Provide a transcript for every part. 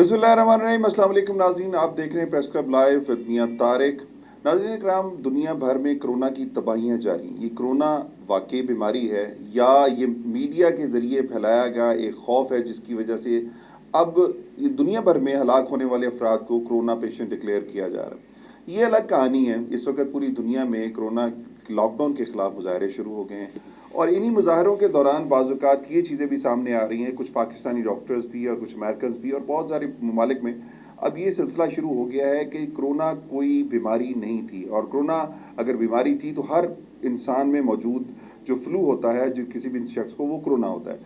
बिस्मिल्लाहिर्रहमानिर्रहीम। अस्सलाम वालेकुम नाज़रीन, आप देख रहे हैं प्रेस क्लब लाइव विद मियां तारिक। नाज़रीन कराम, दुनिया भर में कोरोना की तबाहियाँ जारी। ये कोरोना वाकई बीमारी है या ये मीडिया के ज़रिए फैलाया गया एक खौफ है जिसकी वजह से अब ये दुनिया भर में हलाक होने वाले अफराद को कोरोना पेशेंट डिक्लेयर किया जा रहा है। ये अलग कहानी है। इस वक्त पूरी दुनिया में कोरोना लॉकडाउन के ख़िलाफ़ मुजाहरे शुरू हो गए हैं और इन्हीं मुजाहरों के दौरान बाज़ ये चीज़ें भी सामने आ रही हैं, कुछ पाकिस्तानी डॉक्टर्स भी और कुछ अमेरिकन भी और बहुत सारे ममालिक में अब ये सिलसिला शुरू हो गया है कि कोरोना कोई बीमारी नहीं थी, और कोरोना अगर बीमारी थी तो हर इंसान में मौजूद जो फ्लू होता है, जो किसी भी शख्स को, वो कोरोना होता है।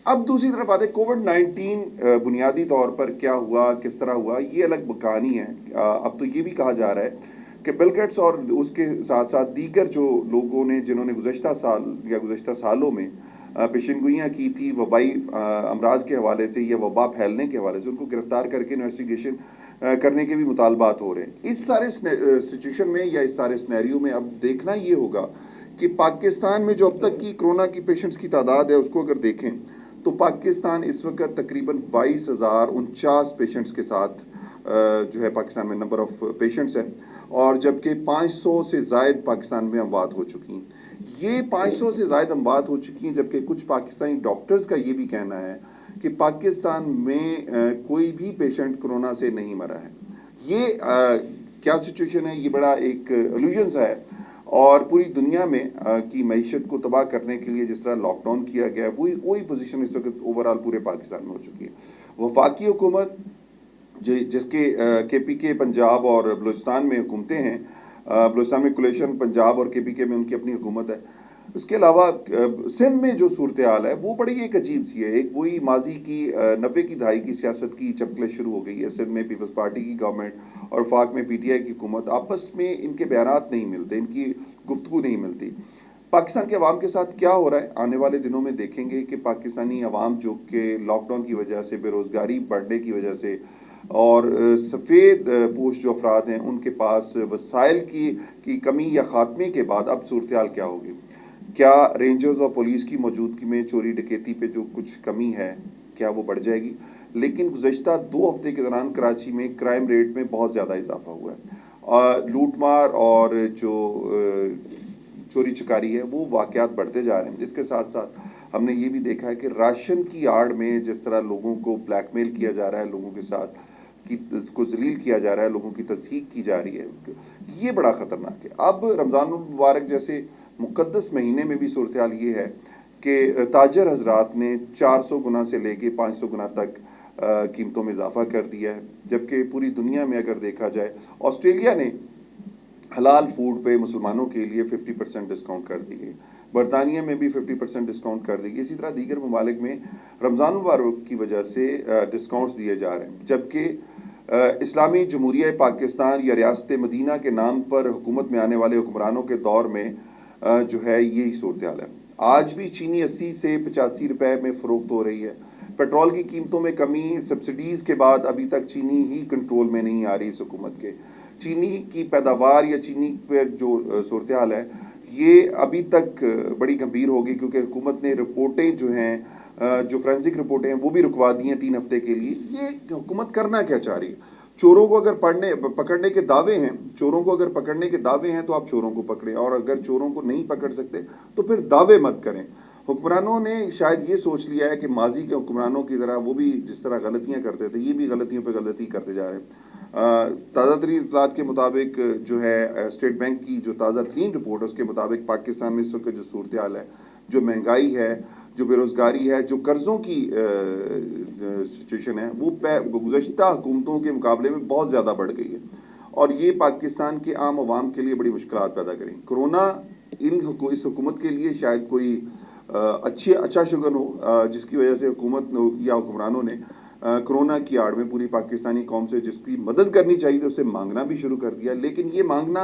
अब दूसरी तरफ आते कोविड-19 बुनियादी तौर पर क्या हुआ, किस तरह हुआ, ये अलग कहानी है। अब तो ये भी कहा जा रहा है कि बिल गेट्स और उसके साथ साथ दीगर जो लोगों ने, जिन्होंने गुज़श्ता साल या गुज़श्ता सालों में पेशेनगोइयाँ की थी वबाई अमराज के हवाले से या वबा फैलने के हवाले से, उनको गिरफ़्तार करके इन्वेस्टिगेशन करने के भी मुतालबात हो रहे हैं। इस सारे सिचुएशन में या इस सारे सिनेरियो में अब देखना ये होगा कि पाकिस्तान में जो अब तक की कोरोना की पेशेंट्स की तादाद है, उसको अगर देखें तो पाकिस्तान इस वक्त तकरीबन 22,049 पेशेंट्स के साथ जो है पाकिस्तान में नंबर ऑफ़ पेशेंट्स हैं, और जबकि 500 से ज़ायद पाकिस्तान में अमवात हो चुकी हैं। ये 500 से ज़ायद अमवात हो चुकी हैं, जबकि कुछ पाकिस्तानी डॉक्टर्स का ये भी कहना है कि पाकिस्तान में कोई भी पेशेंट कोरोना से नहीं मरा है। ये क्या सिचुएशन है, ये बड़ा एक इल्यूजन सा है। और पूरी दुनिया में की मईशत को तबाह करने के लिए जिस तरह लॉकडाउन किया गया है, वही पोजीशन इस वक्त ओवरऑल पूरे पाकिस्तान में हो चुकी है। वफाकी हुकूमत जिसके KPK पंजाब और बलूचिस्तान में हुकूमतें हैं, बलूचिस्तान में कोलिशन, पंजाब और KPK में उनकी अपनी हुकूमत है। उसके अलावा सिंध में जो सूरत हाल है वो बड़ी एक अजीब सी है। एक वही माजी की 90 की दहाई की सियासत की चपकले शुरू हो गई है। सिंध में पीपल्स पार्टी की गवर्नमेंट और वफाक में PTI की हुकूमत, आपस में इनके बयानात नहीं मिलते, इनकी गुफ्तगू नहीं मिलती। पाकिस्तान के अवाम के साथ क्या हो रहा है, आने वाले दिनों में देखेंगे कि पाकिस्तानी अवाम जो कि लॉकडाउन की वजह से, बेरोज़गारी बढ़ने की वजह से और सफ़ेद पोश जो अफराद हैं उनके पास वसाइल की कमी या ख़ात्मे के बाद अब सूरत हाल क्या होगी। क्या रेंजर्स और पुलिस की मौजूदगी में चोरी डकैती पे जो कुछ कमी है, क्या वो बढ़ जाएगी। लेकिन गुज़श्ता 2 हफ्ते के दौरान कराची में क्राइम रेट में बहुत ज़्यादा इजाफा हुआ है। लूट मार और जो चोरी चकारी है वो वाक़यात बढ़ते जा रहे हैं। इसके साथ साथ हमने ये भी देखा है कि राशन की आड़ में जिस तरह लोगों को ब्लैकमेल किया जा रहा है, लोगों के साथ को जलील किया जा रहा है, लोगों की तज़हीक की जा रही है, ये बड़ा ख़तरनाक है। अब रमज़ान मुबारक जैसे मुक़द्दस महीने में भी सूरत हाल ये है कि ताजर हजरात ने 400 गुना से लेके 500 गुना तक कीमतों में इजाफा कर दिया है। जबकि पूरी दुनिया में अगर देखा जाए, ऑस्ट्रेलिया ने हलाल फूड पे मुसलमानों के लिए 50% डिस्काउंट कर दी गई, बरतानिया में भी 50% डिस्काउंट कर दी गई। इसी तरह दीगर ममालिक में रमज़ान मुबारक की वजह से डिस्काउंट्स दिए जा रहे हैं। जबकि इस्लामी जमहूरिया पाकिस्तान या रियासत मदीना के नाम पर हुकूमत में आने वाले हुक्मरानों के दौर में जो है यही सूरत हाल है। आज भी चीनी 80 से 85 रुपए में फ़रोख्त हो रही है। पेट्रोल की कीमतों में कमी, सब्सिडीज़ के बाद अभी तक चीनी ही कंट्रोल में नहीं आ रही इस हुकूमत के। चीनी की पैदावार या चीनी पर जो सूरत हाल है ये अभी तक बड़ी गंभीर होगी, क्योंकि हुकूमत ने रिपोर्टें जो हैं, जो फोरेंसिक रिपोर्टें हैं, वो भी रुकवा दी हैं 3 हफ्ते के लिए। ये हुकूमत करना क्या चाह रही है। चोरों को अगर पकड़ने के दावे हैं, चोरों को अगर पकड़ने के दावे हैं तो आप चोरों को पकड़ें, और अगर चोरों को नहीं पकड़ सकते तो फिर दावे मत करें। हुक्मरानों ने शायद ये सोच लिया है कि माजी के हुक्मरानों की तरह वो भी जिस तरह गलतियां करते थे, ये भी गलतियों पे गलती करते जा रहे हैं। ताज़ा तरीन इत्तलात के मुताबिक जो है स्टेट बैंक की जो ताज़ा तरीन रिपोर्ट है उसके मुताबिक पाकिस्तान में इस वक्त जो सूरत हाल है, जो महंगाई है, जो बेरोज़गारी है, जो कर्ज़ों की सिचुएशन है, वो गुज़श्ता हुकूमतों के मुकाबले में बहुत ज़्यादा बढ़ गई है, और ये पाकिस्तान के आम आवाम के लिए बड़ी मुश्किलात पैदा करें। कोरोना इस हुकूमत के लिए शायद कोई अच्छा शुगन हो, जिसकी वजह से हुकूमत या हुक्मरानों ने कोरोना की आड़ में पूरी पाकिस्तानी कौम से जिसकी मदद करनी चाहिए तो उससे मांगना भी शुरू कर दिया। लेकिन ये मांगना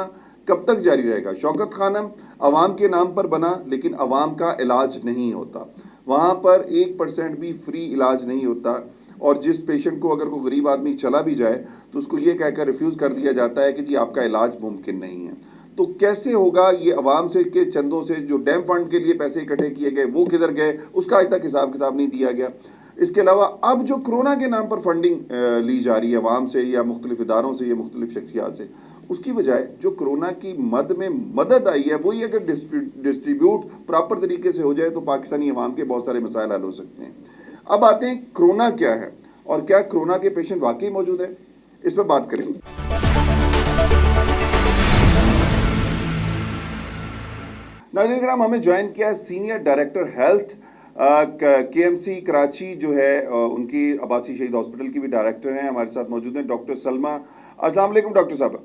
कब तक जारी रहेगा। शौकत खानम अवाम के नाम पर बना, लेकिन अवाम का इलाज नहीं होता। वहाँ पर 1% भी फ्री इलाज नहीं होता, और जिस पेशेंट को अगर कोई गरीब आदमी चला भी जाए तो उसको ये कहकर रिफ्यूज़ कर दिया जाता है कि जी आपका इलाज मुमकिन नहीं है। तो कैसे होगा ये अवाम से के चंदों से जो डैम फंड के लिए पैसे इकट्ठे किए गए वो किधर गए, उसका आज तक हिसाब किताब नहीं दिया गया। اس کے علاوہ اب جو کرونا کے نام پر فنڈنگ لی جا رہی ہے عوام سے یا مختلف اداروں سے یا مختلف شخصیات سے، اس کی بجائے جو کرونا کی مد میں مدد آئی ہے وہی اگر ڈسٹریبیوٹ پراپر طریقے سے ہو جائے تو پاکستانی عوام کے بہت سارے مسائل حل ہو سکتے ہیں۔ اب آتے ہیں کرونا کیا ہے اور کیا کرونا کے پیشنٹ واقعی موجود ہیں، اس پر بات کریں گے۔ ناظرین کرام، ہمیں جوائن کیا سینئر ڈائریکٹر ہیلتھ کے ایم سی کراچی جو ہے، ان کی عباسی شہید ہاسپٹل کی بھی ڈائریکٹر ہیں، ہمارے ساتھ موجود ہیں ڈاکٹر سلمہ۔ السلام علیکم ڈاکٹر صاحب۔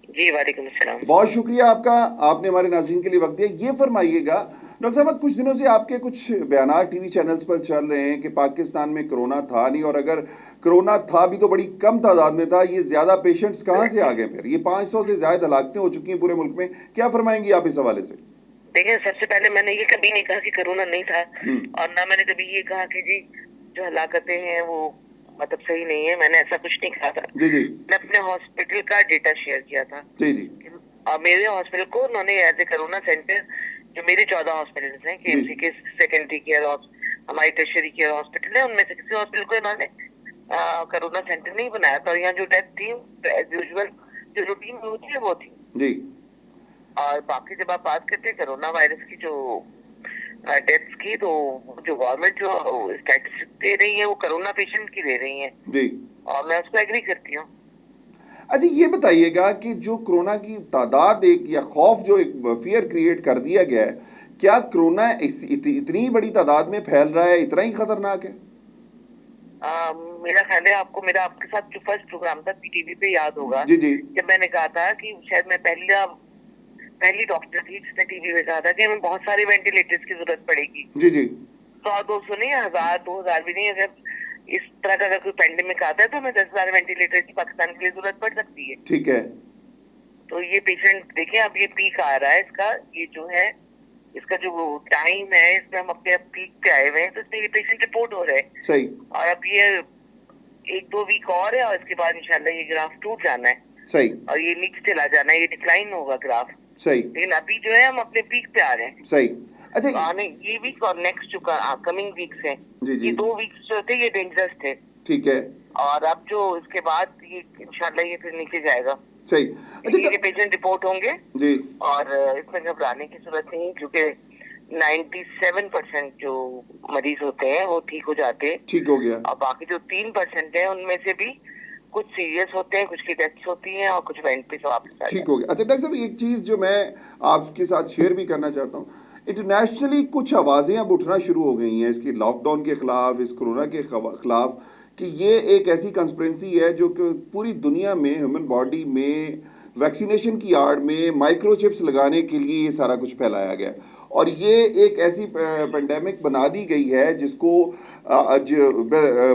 جی وعلیکم السلام۔ بہت شکریہ آپ کا، آپ نے ہمارے ناظرین کے لیے وقت دیا۔ یہ فرمائیے گا ڈاکٹر صاحب، کچھ دنوں سے آپ کے کچھ بیانات ٹی وی چینلز پر چل رہے ہیں کہ پاکستان میں کرونا تھا نہیں، اور اگر کرونا تھا بھی تو بڑی کم تعداد میں تھا، یہ زیادہ پیشنٹس کہاں سے آ گئے؟ پھر یہ 500 سے زائد ہلاکتیں ہو چکی ہیں پورے ملک میں، کیا فرمائیں گی آپ اس حوالے سے؟ دیکھیں، سب سے پہلے میں نے یہ کبھی نہیں کہا کہ کرونا نہیں تھا، اور نہ میں نے کبھی یہ کہا کہ جی جو ہلاکتیں ہیں وہ مطلب صحیح نہیں ہے، میں نے ایسا کچھ نہیں کہا تھا۔ جی جی، میں اپنے ہاسپٹل کا ڈیٹا شیئر کیا تھا۔ جی جی، اور میرے ہاسپٹل کو انہوں نے ایز اے کرونا سینٹر، جو میرے 14 ہاسپٹلز ہیں کے ایم سی کے سیکنڈری کیئر، ہماری ٹرشری کیئر ہاسپٹل ہے، ان میں سے کسی ہاسپٹل کو انہوں نے کرونا سینٹر نہیں بنایا تھا۔ اور یہاں جو ڈیتھ تھی ایز یوزول جو روٹین میں ہوتی ہے وہ تھی۔ جی، اور باقی جب آپ بات کرتے ہیں کرونا وائرس کی جو ڈیتھس کی، تو جو گورنمنٹ جو اسٹیٹسٹک دے رہی ہے وہ کرونا پیشنٹ کی دے رہی ہیں، جی، اور میں اس کو ایگری کرتی ہوں۔ اچھا یہ بتائیے گا کہ جو کرونا کی تعداد ایک یا خوف جو ایک فیئر کریٹ کر دیا گیا ہے، کیا کرونا اتنی بڑی تعداد میں پھیل رہا ہے، اتنا ہی خطرناک ہے؟ میرا خیال ہے آپ کو میرا آپ کے ساتھ جو فرسٹ پروگرام تھا پی ٹی وی پہ یاد ہوگا، جی جی، جب میں نے کہا تھا کہ شاید میں پہلی ڈاکٹر تھی جس نے ٹی وی پہ کہا تھا کہ ہمیں بہت سارے وینٹیلیٹرز کی ضرورت پڑے گی۔ جی جی، 100-200 نہیں، 1000-2000 بھی نہیں۔ اگر اس طرح کا اگر کوئی پینڈیمک آتا ہے تو ہمیں 10,000 وینٹیلیٹر کی پاکستان کے لیے ضرورت پڑ سکتی ہے۔ ٹھیک ہے، تو یہ پیشنٹ دیکھیں، اب یہ پیک آ رہا ہے اس کا، یہ جو ہے اس کا جو ٹائم ہے، اس میں ہم اپنے پیک پہ آئے ہوئے ہیں، تو اس میں یہ پیشنٹ رپورٹ ہو رہے ہیں۔ صحیح، اور اب یہ 1-2 ویک اور ہے، اور اس کے بعد انشاءاللہ یہ گراف ٹوٹ جانا ہے، صحیح، اور یہ نیچے چلا جانا ہے، یہ ڈکلائن ہوگا گراف۔ صحیح، لیکن ابھی جو ہے ہم اپنے پیک پہ آ رہے ہیں۔ صحیح۔ اچھا تو آنے یہ ویک اور نیکسٹ جو کمنگ ویکس ہیں، جی جی، یہ 2 ویکس جو تھے یہ ڈینجرس تھے، ٹھیک ہے، اور اب جو اس کے بعد یہ انشاءاللہ یہ پھر نیچے جائے گا۔ صحیح۔ اچھا یہ پیشنٹ رپورٹ ہوں گے، جی، اور اس میں گھبرانے کی ضرورت نہیں، کیونکہ 97% جو مریض ہوتے ہیں وہ ٹھیک ہو جاتے ہیں، ٹھیک ہو گیا، اور باقی جو 3% ہیں ان میں سے بھی کچھ سیریس ہوتے ہیں، کچھ کی ڈیتھس ہوتی ہیں، اور کچھ وینٹ پہ سے واپس آ جاتے ہیں۔ ٹھیک ہو گیا۔ اچھا ڈاکٹر صاحب، ایک چیز جو میں آپ کے ساتھ شیئر بھی کرنا چاہتا ہوں، انٹرنیشنلی کچھ آوازیں اب اٹھنا شروع ہو گئی ہیں اس کی لاک ڈاؤن کے خلاف، اس کرونا کے خلاف، کہ یہ ایک ایسی کنسپرنسی ہے جو کہ پوری دنیا میں ہیومن باڈی میں ویکسینیشن کی آڑ میں مائکرو چپس لگانے کے لیے یہ سارا کچھ پھیلایا گیا ہے، اور یہ ایک ایسی پینڈیمک بنا دی گئی ہے جس کو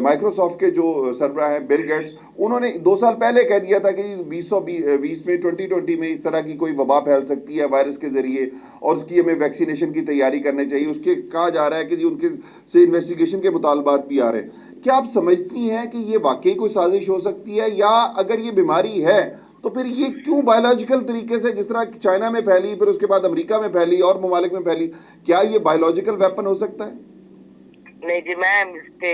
مائکروسافٹ کے جو سربراہ ہیں بل گیٹس، انہوں نے 2 سال پہلے کہہ دیا تھا کہ 2020 میں 2020 میں اس طرح کی کوئی وبا پھیل سکتی ہے وائرس کے ذریعے، اور اس کی ہمیں ویکسینیشن کی تیاری کرنی چاہیے۔ اس کے کہا جا رہا ہے کہ ان کے سے انویسٹیگیشن کے مطالبات بھی آ رہے ہیں۔ کیا آپ سمجھتی ہیں کہ یہ واقعی کوئی سازش ہو سکتی ہے، یا اگر یہ بیماری ہے تو پھر یہ کیوں بایولوجیکل طریقے سے، جس طرح چائنا میں پھیلی، پھر اس کے بعد امریکہ میں پھیلی اور ممالک میں پھیلی، کیا یہ بایولوجیکل ویپن ہو سکتا ہے؟ نہیں جی، میں اس پہ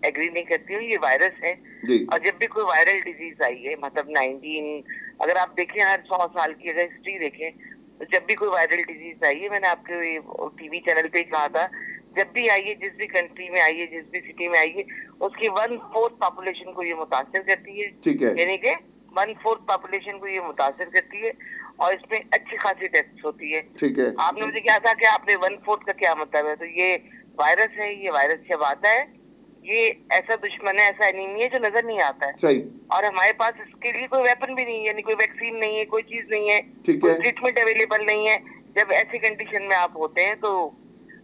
ایگری نہیں کرتی ہوں، یہ وائرس ہے۔ جی، اور جب بھی کوئی وائرل ڈیزیز آئی ہے، مطلب 19 اگر آپ دیکھیں ہر 100 سال کی اگر ہسٹری دیکھیں، تو جب بھی کوئی وائرل ڈیزیز آئی ہے، میں نے آپ کے ٹی وی چینل پہ ہی کہا تھا، جب بھی آئی ہے، جس بھی کنٹری میں آئی ہے، جس بھی سٹی میں آئی ہے، اس کی 1/4 پاپولیشن کو یہ متاثر کرتی ہے، ٹھیک ہے، یعنی کہ 1/4 پاپولیشن کو یہ متاثر کرتی ہے، اور اس میں اچھی خاصی ڈیتھس ہوتی ہے۔ ٹھیک ہے، آپ نے مجھے کیا تھا کہ آپ نے 1/4 کا کیا مطلب ہے؟ تو یہ وائرس ہے، یہ وائرس جب آتا ہے، یہ ایسا دشمن ہے، ایسا انیمی ہے جو نظر نہیں آتا ہے، صحیح، اور ہمارے پاس اس کے لیے کوئی ویپن بھی نہیں ہے، یعنی کوئی ویکسین نہیں ہے، کوئی چیز نہیں ہے، ٹھیک کوئی ہے، ٹریٹمنٹ اویلیبل نہیں ہے۔ جب ایسی کنڈیشن میں آپ ہوتے ہیں تو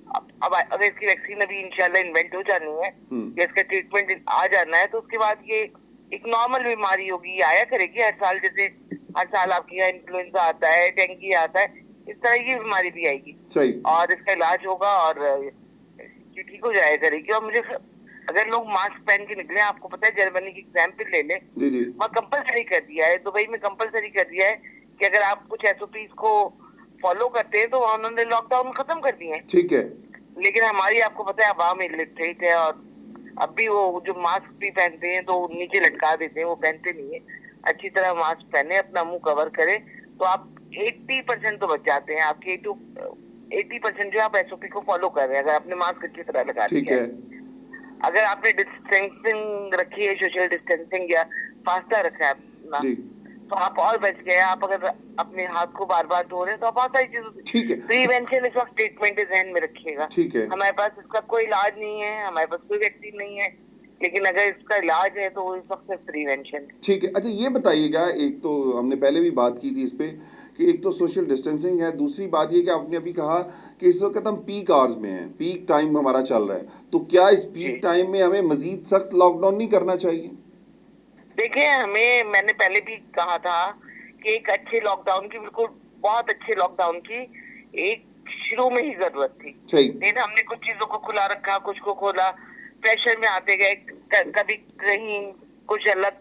اب اگر اس کی ویکسین ابھی انشاءاللہ انوینٹ ہو جانی ہے، یا اس کا ٹریٹمنٹ آ جانا ہے، تو اس کے بعد یہ ایک نارمل بیماری ہوگی، یہ آیا کرے گی ہر سال، جیسے ہر سال آپ کے یہاں انفلوئنزا آتا ہے، ڈینگی آتا ہے، اس طرح یہ بیماری بھی آئے گی، صحیح، اور اس کا علاج ہوگا، اور یہ ٹھیک ہو جائے کرے گی۔ اور مجھے اگر لوگ ماسک پہن کے نکلیں، آپ کو پتہ ہے جرمنی کی ایگزامپل لے لیں، جی جی، وہاں کمپلسری کر دیا ہے، دبئی میں کمپلسری کر دیا ہے کہ اگر آپ کچھ ایس او پیز کو فالو کرتے ہیں تو وہاں انہوں نے لاک ڈاؤن ختم کر دیے ہیں۔ ٹھیک ہے، لیکن ہماری آپ کو پتہ ہے عوام الٹریٹ ہے، اور अब भी वो जो मास्क भी पहनते हैं तो नीचे लटका देते हैं, वो पहनते नहीं है। अच्छी तरह मास्क पहने, अपना मुंह कवर करें, तो आप 80% तो बच जाते हैं। आपके 80% जो आप एसओपी को फॉलो कर रहे हैं, अगर आपने मास्क अच्छी तरह लगा ठीक दिया है। अगर आपने डिस्टेंसिंग रखी है, सोशल डिस्टेंसिंग या फास्टा रखा है अपना, जी तो आप और बच गए। आप अगर अपने हाथ को बार बार धो रहे हैं तो आप बहुत सारी चीजों ठीक है। प्रिवेंशन इस वक्त ट्रीटमेंट ध्यान में रखिएगा। ठीक है। हमारे पास इसका कोई इलाज नहीं है, हमारे पास कोई वैक्सीन नहीं है, लेकिन अगर इसका इलाज है तो इस वक्त प्रिवेंशन। ठीक है। अच्छा ये बताइएगा, एक तो हमने पहले भी बात की थी इस पे कि एक तो सोशल डिस्टेंसिंग है, दूसरी बात ये कि आपने अभी कहा कि इस वक्त हम पीक आवर्स में हैं, पीक टाइम हमारा चल रहा है, तो क्या इस पीक टाइम में हमें मजीद सख्त लॉकडाउन नहीं करना चाहिए? देखिए, मैंने पहले भी कहा था कि एक अच्छे लॉकडाउन की, बिल्कुल बहुत अच्छे लॉकडाउन की एक शुरू में ही जरूरत थी। सही। लेकिन हमने कुछ चीजों को खुला रखा, कुछ को खोला, प्रेशर में आते गए। कभी कहीं कुछ अलग,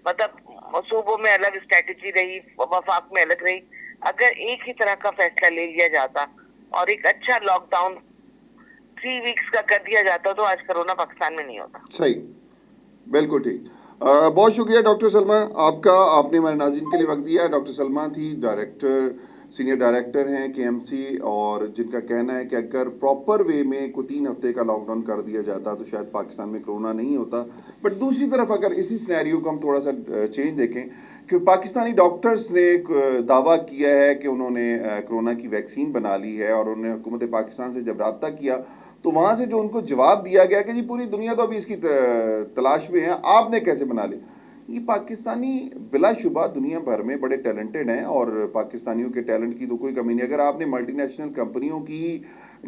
मतलब सूबों में अलग स्ट्रेटेजी रही, वफाक में अलग रही। अगर एक ही तरह का फैसला ले लिया जाता और एक अच्छा लॉकडाउन 3 वीक्स का कर दिया जाता तो आज कोरोना पाकिस्तान में नहीं होता। सही, बिल्कुल ठीक। बहुत शुक्रिया डॉक्टर सलमा आपका, आपने हमारे नाज़रीन के लिए वक्त दिया। डॉक्टर सलमा थी सीनियर डायरेक्टर हैं केएमसी, और जिनका कहना है कि अगर प्रॉपर वे में को 3 हफ्ते का लॉकडाउन कर दिया जाता तो शायद पाकिस्तान में कोरोना नहीं होता। बट दूसरी तरफ अगर इसी सिनेरियो को हम थोड़ा सा चेंज देखें कि पाकिस्तानी डॉक्टर्स ने दावा किया है कि उन्होंने कोरोना की वैक्सीन बना ली है, और उन्होंने हुकूमत पाकिस्तान से जब रब्ता किया तो वहाँ से जो उनको जवाब दिया गया कि जी पूरी दुनिया तो अभी इसकी तलाश में है, आपने कैसे बना ली। ये पाकिस्तानी बिलाशुबा दुनिया भर में बड़े टैलेंटेड हैं, और पाकिस्तानियों के टैलेंट की तो कोई कमी नहीं। अगर आपने मल्टीनेशनल कंपनियों की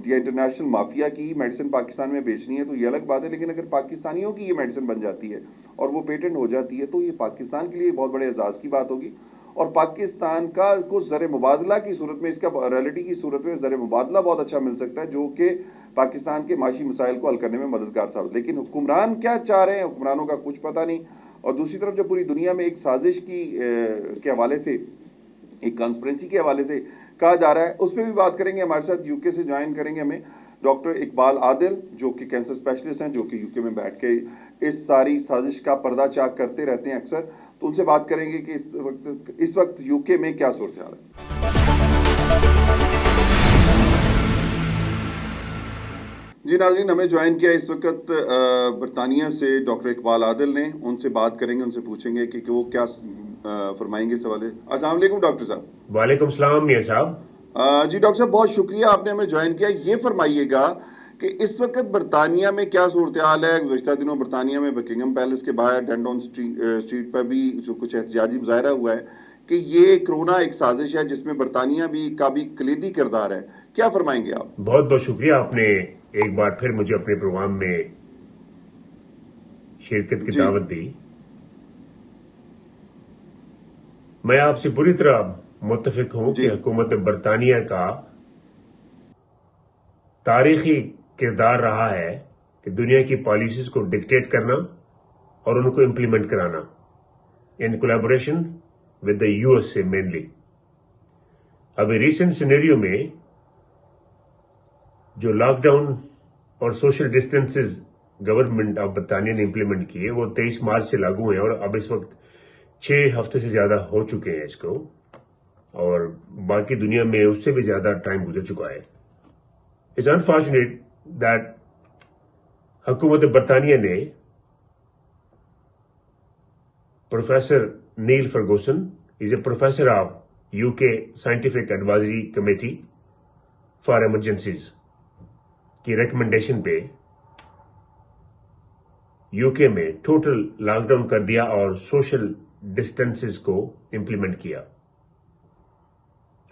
या इंटरनेशनल माफिया की मेडिसिन पाकिस्तान में बेचनी है तो ये अलग बात है, लेकिन अगर पाकिस्तानियों की ये मेडिसिन बन जाती है और वो पेटेंट हो जाती है तो ये पाकिस्तान के लिए बहुत बड़े एजाज़ की बात होगी। और पाकिस्तान का को ज़र मुबादला की सूरत में, इसका रैलिटी की सूरत में ज़र मुबादला बहुत अच्छा मिल सकता है, जो कि पाकिस्तान के माशी मसाइल को हल करने में मददगार साबित। लेकिन हुक्मरान क्या चाह रहे हैं, हुक्मरानों का कुछ पता नहीं। और दूसरी तरफ जब पूरी दुनिया में एक साजिश के हवाले से, एक कॉन्स्पिरेसी के हवाले से कहा जा रहा है, उस पर भी बात करेंगे। हमारे साथ यूके से ज्वाइन करेंगे हमें डॉक्टर इकबाल आदिल, जो कि कैंसर स्पेशलिस्ट हैं, जो कि यूके में बैठ के इस सारी साजिश का पर्दाचाक करते रहते हैं अक्सर। तो उनसे बात करेंगे कि इस वक्त यूके में क्या सूरत हाल है। जी नाज़रीन, हमें ज्वाइन किया इस वक्त बरतानिया से डॉक्टर इकबाल आदिल ने। उनसे बात करेंगे, उनसे पूछेंगे कि वो क्या फरमाएंगे इस हवाले। अस्सलाम वालेकुम डॉक्टर साहब। वालेकुम सलाम मियां साहब। जी डॉक्टर साहब, बहुत शुक्रिया आपने हमें ज्वाइन किया। ये फरमाइएगा कि इस वक्त बरतानिया में क्या सूरत हाल है। गुज़श्ता दिनों बरतानिया में बकिंगम पैलेस के बाहर डेंडोन स्ट्रीट पर भी जो कुछ एहतजाजी मुजाहरा हुआ है कि ये कोरोना एक साजिश है जिसमें बरतानिया का भी कलीदी किरदार है। क्या फरमाएंगे आप? बहुत बहुत शुक्रिया, आपने एक बार फिर मुझे अपने प्रोग्राम में शिरकत की दावत दी। मैं आपसे पूरी तरह मुत्तफिक हूं कि हुकूमत बरतानिया का तारीखी किरदार रहा है कि दुनिया की पॉलिसीज को डिक्टेट करना और उनको इम्प्लीमेंट कराना in collaboration with the USA mainly. अभी रिसेंट सिनेरियो में जो लॉकडाउन और सोशल डिस्टेंसेस गवर्नमेंट ऑफ बरतानिया ने इम्प्लीमेंट किए वो 23 मार्च से लागू हैं, और अब इस वक्त 6 हफ्ते से ज्यादा हो चुके हैं इसको, और बाकी दुनिया में उससे भी ज्यादा टाइम गुजर चुका है। इट्स अनफॉर्चुनेट दैट हुकूमत बरतानिया ने professor Neil Ferguson is a professor of UK scientific advisory committee for emergencies की रिकमेंडेशन पे यूके में टोटल लॉकडाउन कर दिया और सोशल डिस्टेंसेस को इंप्लीमेंट किया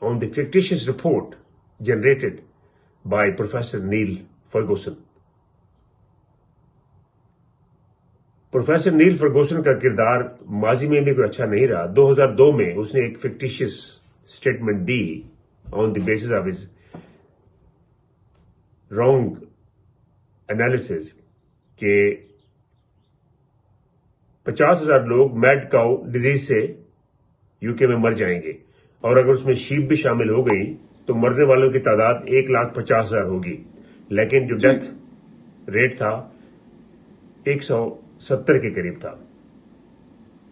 on the fictitious report generated by professor Neil Ferguson. Professor Neil Ferguson का किरदार माजी में भी कोई अच्छा नहीं रहा। 2002 में उसने एक fictitious statement the on the basis of his wrong analysis के 50,000 लोग मैड काउ डिजीज से यूके में मर जाएंगे, और अगर उसमें शीप भी शामिल हो गई तो मरने वालों की तादाद 1,50,000 होगी। लेकिन जो डेथ रेट था 170 کے قریب تھا.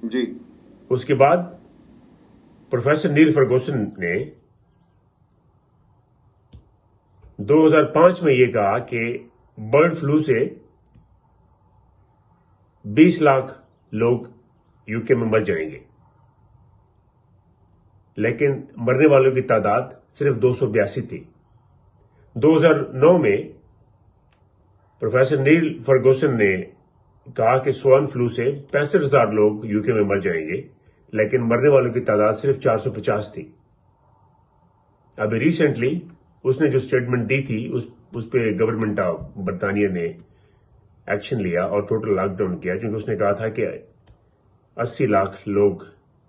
جی. اس کے بعد پروفیسر نیل فرگوسن نے 2005 میں یہ کہا کہ برڈ فلو سے 20 لاکھ لوگ یو کے میں مر جائیں گے، لیکن مرنے والوں کی تعداد صرف 282 تھی. 2009 میں پروفیسر نیل فرگوسن نے کہا کہ سوائن فلو سے 65,000 لوگ یو کے میں مر جائیں گے، لیکن مرنے والوں کی تعداد صرف 450 تھی. ابھی ریسنٹلی اس نے جو سٹیٹمنٹ دی تھی اس پہ گورنمنٹ آف برطانیہ نے ایکشن لیا اور ٹوٹل لاک ڈاؤن کیا، کیونکہ اس نے کہا تھا کہ 80 لاکھ لوگ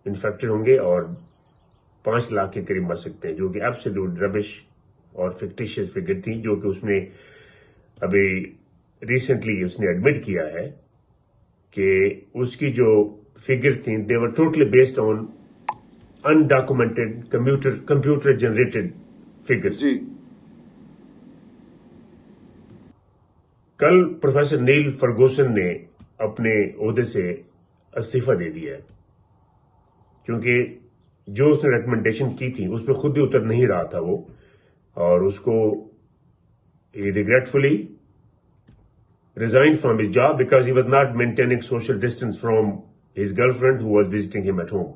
انفیکٹڈ ہوں گے اور 5 لاکھ کے قریب مر سکتے ہیں، جو کہ ایبسولوٹ ربش اور فکٹیشیس فگر تھی، جو کہ اس نے ابھی ریسنٹلی اس نے ایڈمٹ کیا ہے کہ اس کی جو فگر تھیں they were totally based on undocumented computer generated figures. جی. کل پروفیسر نیل فرگوسن نے اپنے عہدے سے استعفیٰ دے دیا ہے، کیونکہ جو اس نے ریکمنڈیشن کی تھی اس پہ خود بھی اتر نہیں رہا تھا وہ، اور اس کو ریگریٹفلی resigned from his job because he was not maintaining social distance from his girlfriend who was visiting him at home.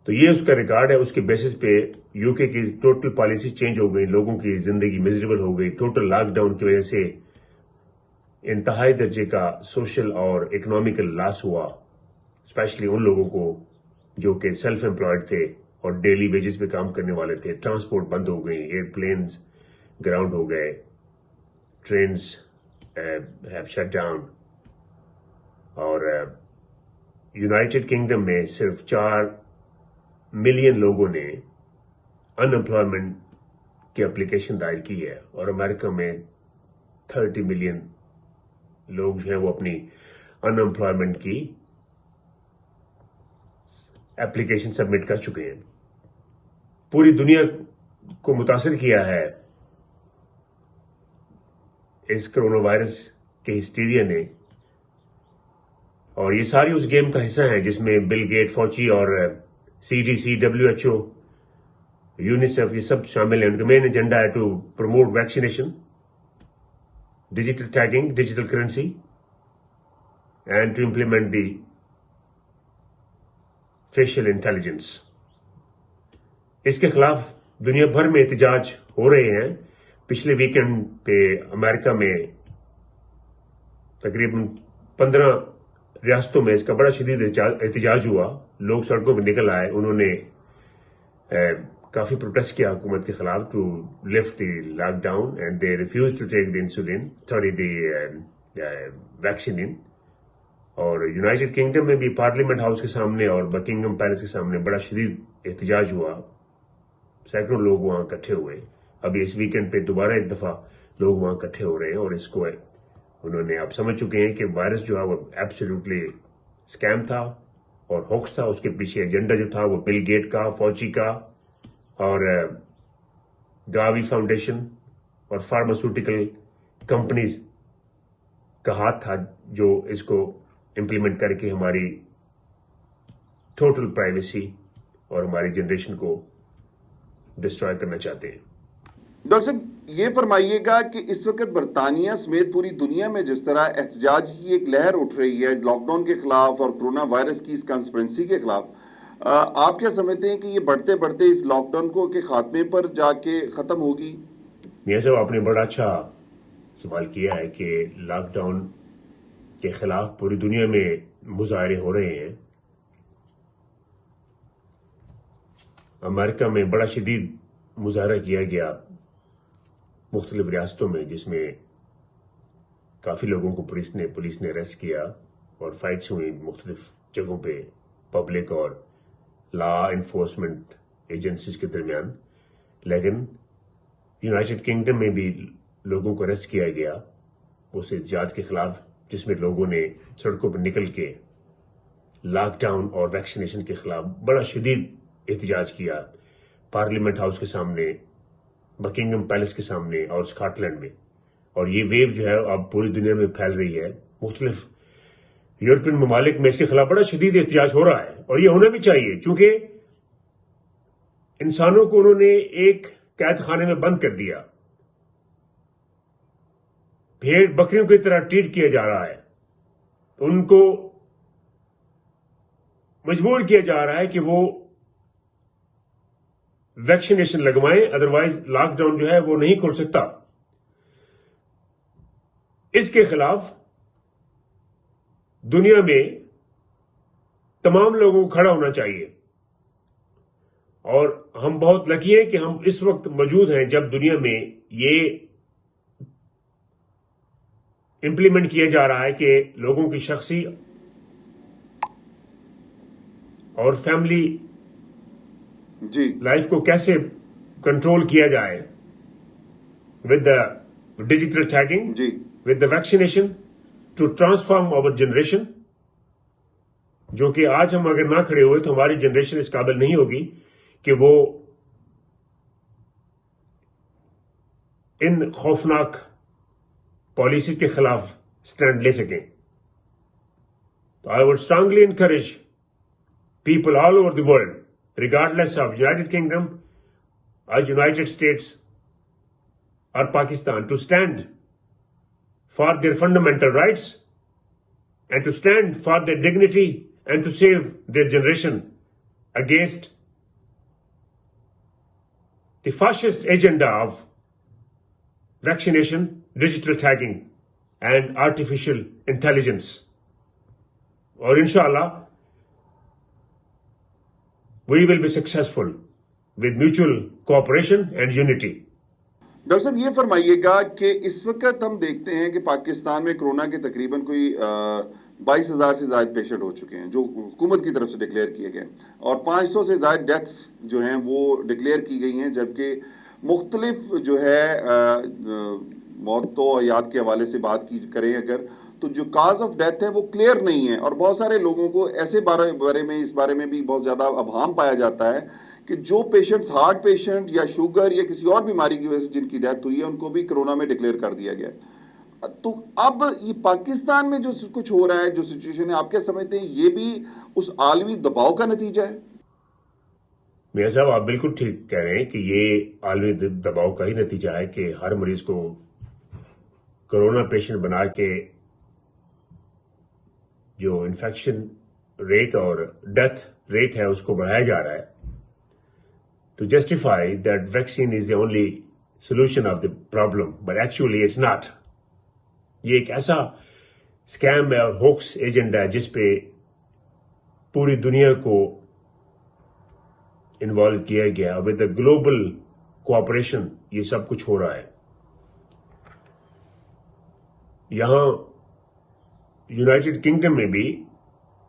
تو یہ اس کا ریکارڈ ہے. اس کے بیسس پہ یو کے کی ٹوٹل پالیسی چینج ہو گئی، لوگوں کی زندگی میزریبل ہو گئی. ٹوٹل لاک ڈاؤن کی وجہ سے انتہائی درجے کا سوشل اور اکنامیکل لاس ہوا، اسپیشلی ان لوگوں کو جو کہ سیلف امپلائڈ تھے اور ڈیلی ویجز پہ کام کرنے والے تھے. ٹرانسپورٹ بند ہو گئی، ایئر پلینز گراؤنڈ ہو گئے، ٹرینز ہیو شٹ ڈاؤن. اور یونائٹڈ کنگڈم میں صرف 4 ملین لوگوں نے ان امپلائمنٹ کی اپلیکیشن دائر کی ہے، اور امریکہ میں 30 ملین لوگ جو ہیں وہ اپنی ان امپلائمنٹ کی اپلیکیشن سبمٹ کر چکے ہیں. پوری دنیا کو متاثر کیا ہے اس کرونا وائرس کے ہسٹیریا نے، اور یہ ساری اس گیم کا حصہ ہیں جس میں بل گیٹ، فوچی اور CDC، WHO، یونیسیف، یہ سب شامل ہیں. ان کا مین ایجنڈا ہے to promote vaccination, digital tagging, digital currency, and to implement the facial intelligence. اس کے خلاف دنیا بھر میں احتجاج ہو رہے ہیں. پچھلے ویکینڈ پہ امریکہ میں تقریباً 15 ریاستوں میں اس کا بڑا شدید احتجاج ہوا. لوگ سڑکوں پہ نکل آئے، انہوں نے کافی پروٹیسٹ کیا حکومت کے خلاف to lift the lockdown, and they refuse to take the vaccine. اور یونائٹڈ کنگڈم میں بھی پارلیمنٹ ہاؤس کے سامنے اور بکنگم پیلس کے سامنے بڑا شدید احتجاج ہوا. سینکڑوں لوگ وہاں اکٹھے ہوئے. ابھی اس ویکینڈ پہ دوبارہ ایک دفعہ لوگ وہاں اکٹھے ہو رہے ہیں، اور اس کو انہوں نے اب سمجھ چکے ہیں کہ وائرس جو ہے وہ ایبسولوٹلی اسکیم تھا اور ہوکس تھا. اس کے پیچھے ایجنڈا جو تھا وہ بل گیٹ کا، فوچی کا اور گاوی فاؤنڈیشن اور فارماسیوٹیکل کمپنیز کا ہاتھ تھا، جو اس کو امپلیمنٹ کر کے ہماری ٹوٹل پرائیویسی اور ہماری جنریشن کو ڈسٹرائے کرنا چاہتے ہیں. ڈاکٹر صاحب یہ فرمائیے گا کہ اس وقت برطانیہ سمیت پوری دنیا میں جس طرح احتجاج کی ایک لہر اٹھ رہی ہے لاک ڈاؤن کے خلاف اور کرونا وائرس کی اس کانسپرنسی کے خلاف، آپ کیا سمجھتے ہیں کہ یہ بڑھتے بڑھتے اس لاک ڈاؤن کو کے خاتمے پر جا کے ختم ہوگی؟ میاں صاحب آپ نے بڑا اچھا سوال کیا ہے کہ لاک ڈاؤن کے خلاف پوری دنیا میں مظاہرے ہو رہے ہیں. امریکہ میں بڑا شدید مظاہرہ کیا گیا مختلف ریاستوں میں، جس میں کافی لوگوں کو پولیس نے اریسٹ کیا اور فائٹس ہوئی مختلف جگہوں پہ پبلک اور لا انفورسمنٹ ایجنسیز کے درمیان. لیکن یونائٹڈ کنگڈم میں بھی لوگوں کو اریسٹ کیا گیا اس احتجاج کے خلاف، جس میں لوگوں نے سڑکوں پر نکل کے لاک ڈاؤن اور ویکسینیشن کے خلاف بڑا شدید احتجاج کیا. پارلیمنٹ ہاؤس کے سامنے، بکنگم پیلس کے سامنے اور اسکاٹ لینڈ میں. اور یہ ویو جو ہے اب پوری دنیا میں پھیل رہی ہے. مختلف یورپین ممالک میں اس کے خلاف بڑا شدید احتجاج ہو رہا ہے, اور یہ ہونا بھی چاہیے, چونکہ انسانوں کو انہوں نے ایک قید خانے میں بند کر دیا, بھیڑ بکریوں کی طرح ٹریٹ کیا جا رہا ہے, ان کو مجبور کیا جا رہا ہے کہ وہ ویکسینیشن لگوائیں, ادروائز لاک ڈاؤن جو ہے وہ نہیں کھل سکتا. اس کے خلاف دنیا میں تمام لوگوں کو کھڑا ہونا چاہیے, اور ہم بہت لکی ہیں کہ ہم اس وقت موجود ہیں جب دنیا میں یہ امپلیمنٹ کیا جا رہا ہے کہ لوگوں کی شخصی اور فیملی جی لائف کو کیسے کنٹرول کیا جائے ود دا ڈیجیٹل ٹیگنگ, جی with the vaccination to transform our generation, جو کہ آج ہم اگر نہ کھڑے ہوئے تو ہماری جنریشن اس قابل نہیں ہوگی کہ وہ ان خوفناک پالیسیز کے خلاف سٹینڈ لے سکیں. تو I would strongly encourage people all over the world, regardless of United Kingdom or United States or Pakistan, to stand for their fundamental rights and to stand for their dignity and to save their generation against the fascist agenda of vaccination, digital tagging and artificial intelligence. Or inshallah, we will be successful with mutual cooperation and unity. Doctor صاحب یہ فرمائیے گا کہ اس وقت ہم دیکھتے ہیں کہ پاکستان میں کرونا کے تقریباً کوئی 22,000 سے زائد پیشنٹ ہو چکے ہیں جو حکومت کی طرف سے ڈکلیئر کیے گئے, اور 500 سے زائد ڈیتھس جو ہیں وہ ڈکلیئر کی گئی ہیں, جبکہ مختلف جو ہے موت و حیات کے حوالے سے بات کی کریں اگر تو جو کاز آف ڈیتھ ہے وہ کلیئر نہیں ہے, اور بہت سارے لوگوں کو ایسے اس بارے میں بھی بہت زیادہ ابہام پایا جاتا ہے کہ جو پیشنٹس ہارٹ پیشنٹ یا شوگر یا کسی اور بیماری کی وجہ سے جن کی ڈیتھ ہوئی ہے ان کو بھی کرونا میں ڈکلیئر کر دیا گیا ہے. تو اب یہ پاکستان میں جو کچھ ہو رہا ہے, جو سچویشن ہے, آپ کیا سمجھتے ہیں یہ بھی اس عالمی دباؤ کا نتیجہ ہے؟ میاں صاحب آپ بالکل ٹھیک کہہ رہے ہیں کہ یہ عالمی دباؤ کا ہی نتیجہ ہے کہ ہر مریض کو کرونا پیشنٹ بنا کے جو انفیکشن ریٹ اور ڈیتھ ریٹ ہے اس کو بڑھایا جا رہا ہے to justify that vaccine is the only solution of the problem, but actually it's not. یہ ایک ایسا اسکیم ہے اور ہوکس ایجنڈا ہے جس پہ پوری دنیا کو انوالو کیا گیا. ود دا گلوبل کوآپریشن یہ سب کچھ ہو رہا ہے. یہاں یونائٹڈ کنگڈم میں بھی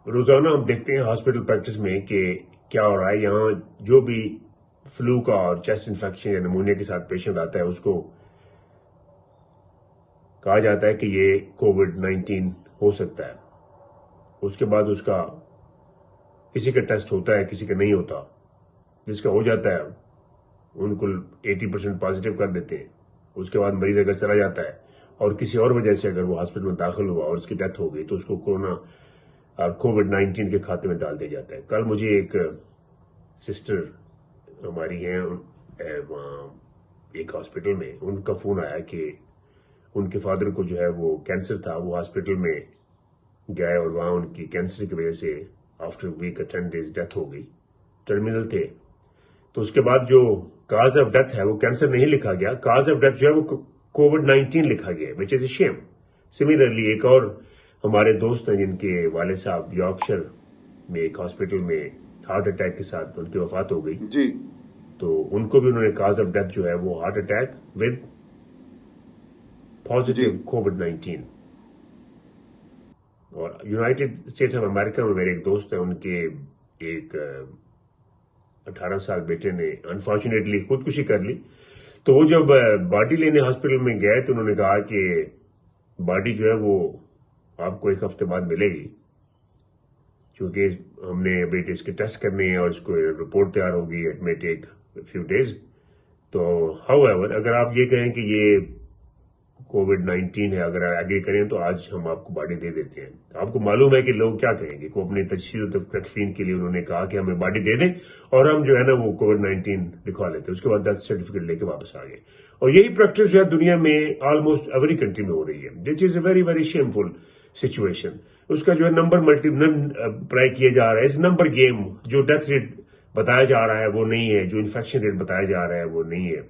روزانہ ہم دیکھتے ہیں ہاسپٹل پریکٹس میں کہ کیا ہو رہا ہے. یہاں جو بھی فلو کا اور چیسٹ انفیکشن یا نمونیا کے ساتھ پیشنٹ آتا ہے اس کو کہا جاتا ہے کہ یہ کووڈ-19 ہو سکتا ہے. اس کے بعد اس کا کسی کا ٹیسٹ ہوتا ہے, کسی کا نہیں ہوتا. جس کا ہو جاتا ہے ان کو 80% پازیٹیو کر دیتے ہیں. اس کے بعد مریض اگر چلا جاتا ہے اور کسی اور وجہ سے اگر وہ ہاسپٹل میں داخل ہوا اور اس کی ڈیتھ ہو گئی تو اس کو کورونا اور کووڈ-19 کے کھاتے میں ڈال دیا جاتا ہے. کل مجھے ایک سسٹر ہماری ہیں وہاں ایک ہاسپٹل میں, ان کا فون آیا کہ ان کے فادر کو جو ہے وہ کینسر تھا, وہ ہاسپٹل میں گئے اور وہاں ان کی کینسر کی وجہ سے آفٹر ویک 10 days ڈیتھ ہو گئی. ٹرمینل تھے. تو اس کے بعد جو کاز آف ڈیتھ ہے وہ کینسر نہیں لکھا گیا, کاز آف ڈیتھ جو ہے وہ کووڈ-19 لکھا گیا, وچ از اے شیم. سملرلی ایک اور ہمارے دوست ہیں جن کے والد صاحب یارکشر میں ایک ہاسپٹل میں ہارٹ اٹیک کے ساتھ ان کی وفات ہو گئی جی, تو ان کو بھی انہوں نے کاز آف ڈیتھ جو ہے وہ heart attack with positive COVID-19. اور یونائٹڈ اسٹیٹس آف امریکہ میں میرے ایک دوست ہیں, ان کے ایک 18 سال بیٹے نے انفارچونیٹلی خودکشی کر لی. تو وہ جب باڈی لینے ہاسپٹل میں گئے تو انہوں نے کہا کہ باڈی جو ہے وہ آپ کو ایک ہفتے بعد ملے گی, کیونکہ ہم نے ابھی اس کے ٹیسٹ کرنے ہیں اور اس کو رپورٹ تیار ہوگی, it may take few days. تو ہاؤ ایور اگر آپ یہ کہیں کہ یہ कोविड-19 है, अगर एग्री करें तो आज हम आपको बॉडी दे देते हैं। तो आपको मालूम है कि लोग क्या कहेंगे को अपनी तशहीर तकफीन के लिए उन्होंने कहा कि हमें बॉडी दे दें और हम जो है ना वो कोविड-19 दिखवा लेते हैं, उसके बाद डेथ सर्टिफिकेट लेके वापस आ गए। और यही प्रैक्टिस जो है दुनिया में ऑलमोस्ट एवरी कंट्री में हो रही है, which is a very very shameful situation. उसका जो है नंबर मल्टीप्लाई किया जा रहा है, इस नंबर गेम। जो डेथ रेट बताया जा रहा है वो नहीं है, जो इन्फेक्शन रेट बताया जा रहा है वो नहीं है।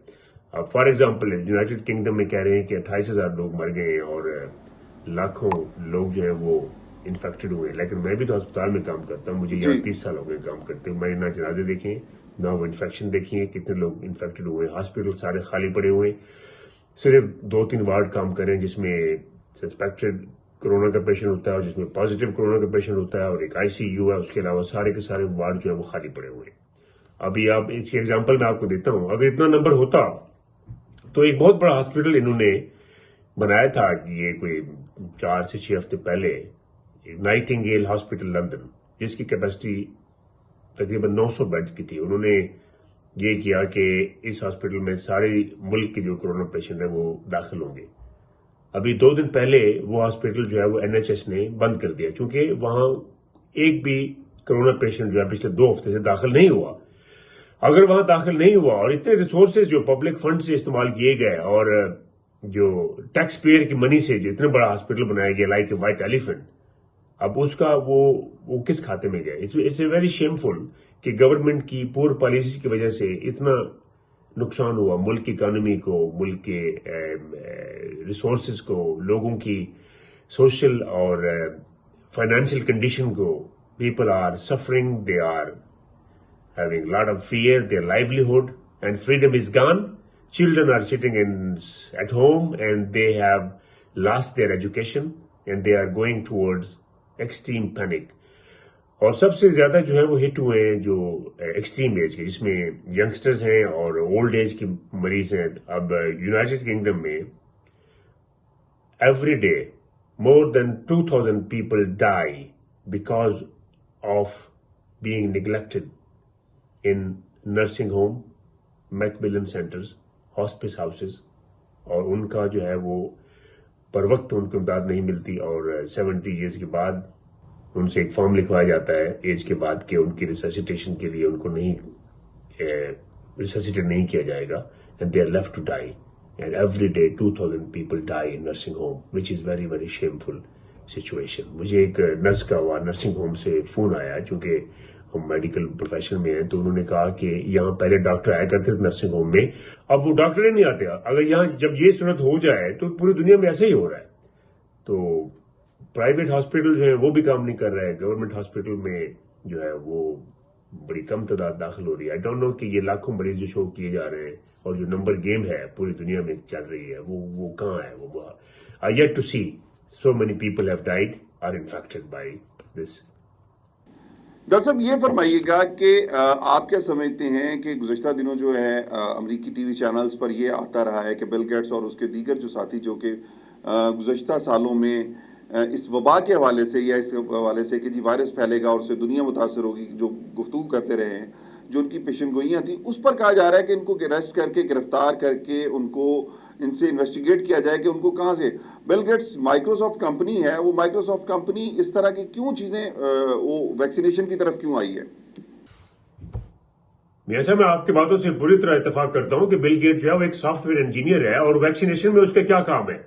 अब फॉर एग्जांपल यूनाइटेड किंगडम में कह रहे हैं कि 28,000 लोग मर गए और लाखों लोग जो है वो इन्फेक्टेड हुए। लेकिन मैं भी तो अस्पताल में काम करता हूँ, मुझे यहाँ 30 साल हो गए काम करते हुए। मैंने ना जनाजे देखे ना वो इन्फेक्शन देखी है, कितने लोग इन्फेक्टेड हुए। हॉस्पिटल सारे खाली पड़े हुए, सिर्फ 2-3 वार्ड काम कर रहे हैं जिसमें सस्पेक्टेड कोरोना का पेशेंट होता है और जिसमें पॉजिटिव कोरोना का पेशेंट होता है, और एक आईसीयू है। उसके अलावा सारे के सारे वार्ड जो है वो खाली पड़े हुए हैं। अभी आप इसकी एग्जांपल मैं आपको देता हूं, अगर इतना नंबर होता तो एक बहुत बड़ा हॉस्पिटल इन्होंने बनाया था कि ये कोई 4 से 6 हफ्ते पहले, नाइटिंगेल हॉस्पिटल लंदन, जिसकी कैपेसिटी तकरीबन 900 बेड्स की थी। उन्होंने ये किया कि इस हॉस्पिटल में सारे मुल्क के जो कोरोना पेशेंट है वो दाखिल होंगे। अभी 2 दिन पहले वो हॉस्पिटल जो है वो एनएचएस ने बंद कर दिया, क्योंकि वहां एक भी कोरोना पेशेंट जो है पिछले 2 हफ्ते से दाखिल नहीं हुआ। अगर वहां दाखिल नहीं हुआ और इतने रिसोर्सेज जो पब्लिक फंड से इस्तेमाल किए गए और जो टैक्स पेयर की मनी से जो इतना बड़ा हॉस्पिटल बनाया गया लाइक ए व्हाइट एलिफेंट, अब उसका वो किस खाते में गया? इट्स ए वेरी शेमफुल कि गवर्नमेंट की पुअर पॉलिसी की वजह से इतना नुकसान हुआ मुल्क की इकोनॉमी को, मुल्क के रिसोर्सेज को, लोगों की सोशल और फाइनेंशियल कंडीशन को। People are suffering, they are having a lot of fear, their livelihood and freedom is gone. Children are sitting at home and they have lost their education and they are going towards extreme panic. और सबसे ज्यादा जो है वो hit हुए हैं जो extreme as के, जिसमें यंगस्टर्स हैं और ओल्ड एज के मरीज हैं। अब यूनाइटेड किंगडम में every day more than 2,000 people die because of being neglected in nursing home, Macmillan centers, hospice houses, और उनका जो है वो पर वक्त उनको इमदाद नहीं मिलती। और 70 ईयर्स के बाद उनसे एक फॉर्म लिखवाया जाता है एज के बाद कि उनकी रिससिटेशन के लिए उनको नहीं रिससिटेट नहीं किया जाएगा, and they are left to die. And every day 2,000 people die in nursing home, which is very very shameful situation. मुझे एक नर्स का वहाँ नर्सिंग होम से फोन आया, क्योंकि हम मेडिकल प्रोफेशन में हैं, तो उन्होंने कहा कि यहाँ पहले डॉक्टर आया करते थे नर्सिंग होम में, अब वो डॉक्टर ही नहीं आते। अगर यहाँ जब ये सूरत हो जाए तो पूरी दुनिया में ऐसा ही हो रहा है। तो प्राइवेट हॉस्पिटल जो है वो भी काम नहीं कर रहा है, गवर्नमेंट हॉस्पिटल में जो है वो बड़ी कम तादाद दाखिल हो रही है। आई डोंट नो कि ये लाखों मरीज जो शो किए जा रहे हैं और जो नंबर गेम है पूरी दुनिया में चल रही है वो कहाँ है? वो I yet to see so many people have died or infected by this. Doctor साहब ये फरमाइएगा कि आप क्या समझते हैं कि गुज़श्ता दिनों जो है अमेरिकी टीवी चैनल्स पर ये आता रहा है कि बिल गेट्स और उसके दीगर जो साथी जो कि गुज़श्ता सालों में इस वबा के हवाले से या इस हवाले से कि जी वायरस फैलेगा और उससे दुनिया मुतासर होगी, जो गुफ्तगू करते रहे हैं, जो उनकी पेशन गोइयाँ थी, उस पर कहा जा रहा है कि इनको अरेस्ट करके गिरफ्तार करके उनको इनसे इन्वेस्टिगेट किया जाए कि उनको कहाँ से। बिल गेट्स माइक्रोसॉफ्ट कंपनी है, वो माइक्रोसॉफ्ट कंपनी इस तरह की क्यों चीज़ें वो वैक्सीनेशन की तरफ क्यों आई है? ऐसा मैं आपकी बातों से पूरी तरह इत्तेफाक करता हूं कि बिल गेट जो है वो एक सॉफ्टवेयर इंजीनियर है और वैक्सीनेशन में उसका क्या काम है।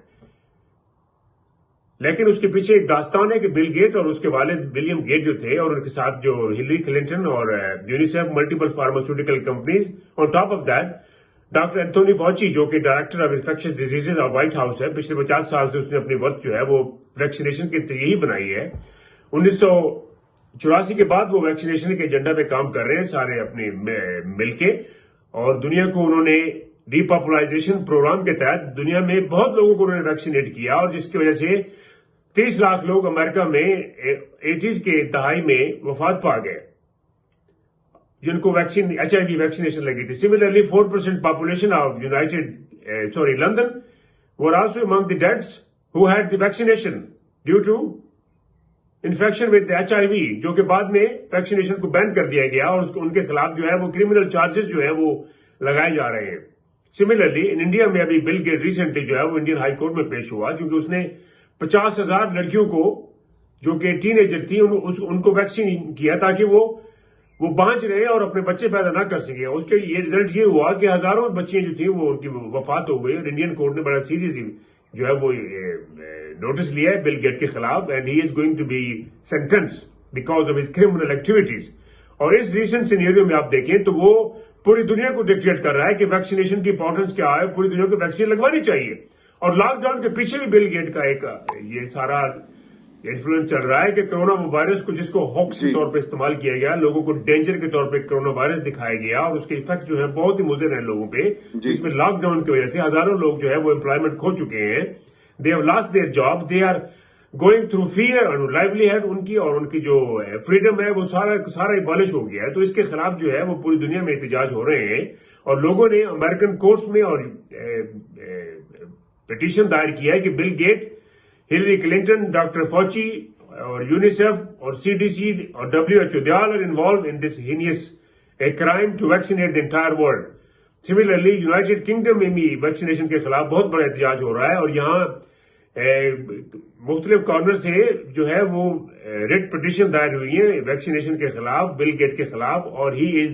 लेकिन उसके पीछे एक दास्तान है कि बिल गेट और उसके वालिद विलियम गेट जो थे और उनके साथ जो हिलरी क्लिंटन और UNICEF, multiple pharmaceutical companies, on top of that doctor Anthony Fauci जो कि director of infectious diseases of White House है, पिछले 50 साल से उसने अपनी वर्क जो है वो वैक्सीनेशन के लिए ही बनाई है। 1984 के बाद वो वैक्सीनेशन के एजेंडा पे काम कर रहे हैं सारे अपने मिलके, और दुनिया को उन्होंने डीपॉपुलाइजेशन प्रोग्राम के तहत दुनिया में बहुत लोगों को उन्होंने वैक्सीनेट किया, और जिसकी वजह से 30 लाख लोग अमेरिका में 80s के दहाई में वफात पा गए जिनको HIV वैक्सीनेशन लगी थी। Similarly 4% population of London were also among the deads who had the vaccination due to infection with HIV, जो कि बाद में वैक्सीनेशन को बैन कर दिया गया और उनके खिलाफ जो है वो क्रिमिनल चार्जेस जो है वो लगाए जा रहे हैं। सिमिलरली इन इंडिया में अभी बिल गेट रिसेंटली जो है वो इंडियन हाई कोर्ट में पेश हुआ, क्योंकि उसने 50,000 लड़कियों को जो कि टीनेजर थी उनको वैक्सीन किया ताकि वो बांझ रहे और अपने बच्चे पैदा ना कर सके। उसके ये रिजल्ट ये हुआ कि हजारों बच्चियां जो थी वो उनकी वफात हो गई, और इंडियन कोर्ट ने बड़ा सीरियसली जो है वो नोटिस लिया है बिल गेट के खिलाफ, and he is going to be sentenced because of his criminal activities. और इस रीसेंट सिनेरियो में आप देखें तो वो पूरी दुनिया को डिक्टेट कर रहा है कि वैक्सीनेशन की इंपॉर्टेंस क्या है, पूरी दुनिया को वैक्सीन लगवानी चाहिए। और लॉकडाउन के पीछे भी बिल गेट का एक ये सारा इन्फ्लुएंस चल रहा है कि कोरोना वायरस को जिसको हॉक्स के तौर पे इस्तेमाल किया गया, लोगों को डेंजर के तौर पे कोरोना वायरस दिखाया गया, और उसके इफेक्ट जो है बहुत ही मुज़र है लोगों पे, जिसमें लॉकडाउन की वजह से हजारों लोग जो है वो एम्प्लॉयमेंट खो चुके हैं, they have lost their job, they are going through fear, और लाइवलीहुड उनकी और उनकी जो फ्रीडम है वो सारा एबॉलिश हो गया है। तो इसके खिलाफ जो है वो पूरी दुनिया में एहतजाज हो रहे हैं, और लोगों ने अमेरिकन कोर्ट्स में और पिटीशन दायर किया है कि Bill Gate, Hillary Clinton, doctor Fauci और यूनिसेफ और सीडीसी और WHO, they all are involve in this heinous crime to vaccinate the entire world. Similarly United Kingdom में भी वैक्सीनेशन के खिलाफ बहुत बड़ा एहतजाज हो रहा है, और यहाँ मुख्तलिफ कॉर्नर से जो है वो रिट पिटीशन दायर हुई है वैक्सीनेशन के खिलाफ, बिल गेट के खिलाफ, और he is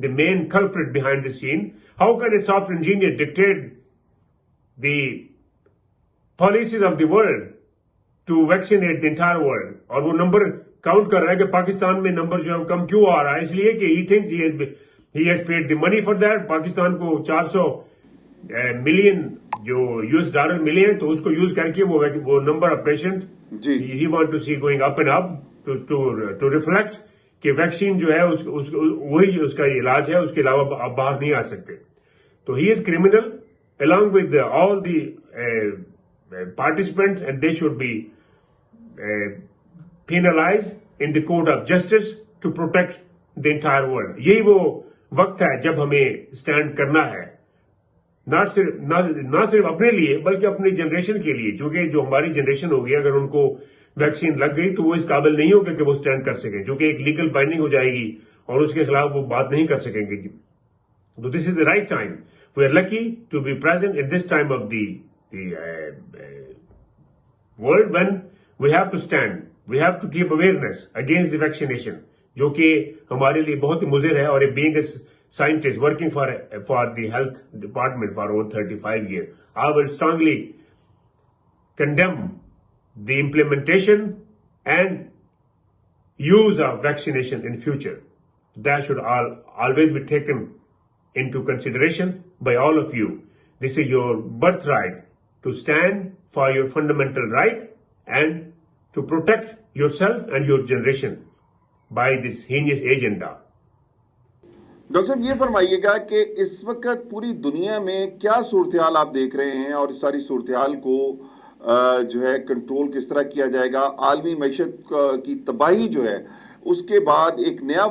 the main culprit behind the scene. How can a soft engineer dictate the policies of the world to vaccinate the entire world? और वो नंबर काउंट कर रहा है कि पाकिस्तान में नंबर जो है कम क्यों आ रहा है, इसलिए कि he thinks he has paid the money for that. Pakistan को 400 मिलियन जो यूएस डॉलर मिले हैं, तो उसको यूज करके वो number of patient he want to see going up and up to reflect कि वैक्सीन जो है वही उसका इलाज है, उसके अलावा आप बाहर नहीं आ सकते। तो he is criminal along with all the participants, and they should be penalized in the court of justice to protect the entire world. यही वो वक्त है जब हमें स्टैंड करना है, ना सिर्फ अपने लिए बल्कि अपनी जनरेशन के लिए, जो हमारी जनरेशन होगी, अगर उनको वैक्सीन लग गई तो वो इस काबिल नहीं होगा कि वो स्टैंड कर सकें, जो कि एक लीगल बाइंडिंग हो जाएगी और उसके खिलाफ वो बात नहीं कर सकेंगे। So this is the right time. We are lucky to be present in this time of the world when we have to stand. We have to keep awareness against the vaccination, जो कि हमारे लिए बहुत ही मुज़िर है। और being a scientist working for the health department for over 35 years, I will strongly condemn the implementation and use of vaccination in future. That should always be taken into consideration by all of you. This is your birthright to stand for your fundamental right and to protect yourself and your generation by this heinous agenda. Doctor साहब, ये फरमाइएगा कि इस वक्त पूरी दुनिया में क्या सूरत हाल आप देख रहे हैं, और इस सारी सूरत हाल को जो है कंट्रोल किस तरह किया जाएगा? आलमी मईशत की तबाही जो है उसके बाद एक नया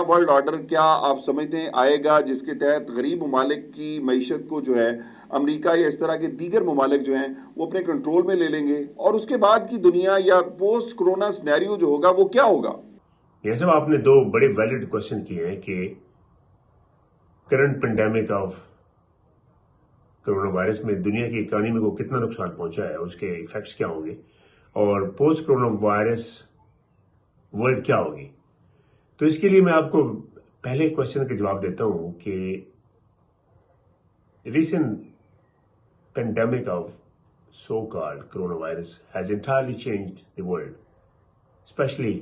वर्ल्ड ऑर्डर क्या आप समझते हैं आएगा, जिसके तहत गरीब ममालिक की मईशत को जो है अमेरिका या इस तरह के दीगर ममालिक जो हैं वो अपने कंट्रोल में ले लेंगे, और उसके बाद की दुनिया या पोस्ट कोरोना सिनेरियो जो होगा वो क्या होगा? ये सब आपने दो बड़े वैलिड क्वेश्चन किए हैं कि current pandemic of corona virus में दुनिया की इकोनॉमी को कितना नुकसान पहुंचा है, उसके इफेक्ट्स क्या होंगे, और पोस्ट कोरोना वायरस वर्ल्ड क्या होगी। तो इसके लिए मैं आपको पहले क्वेश्चन का जवाब देता हूं कि recent pandemic of so-called coronavirus has entirely changed the world, especially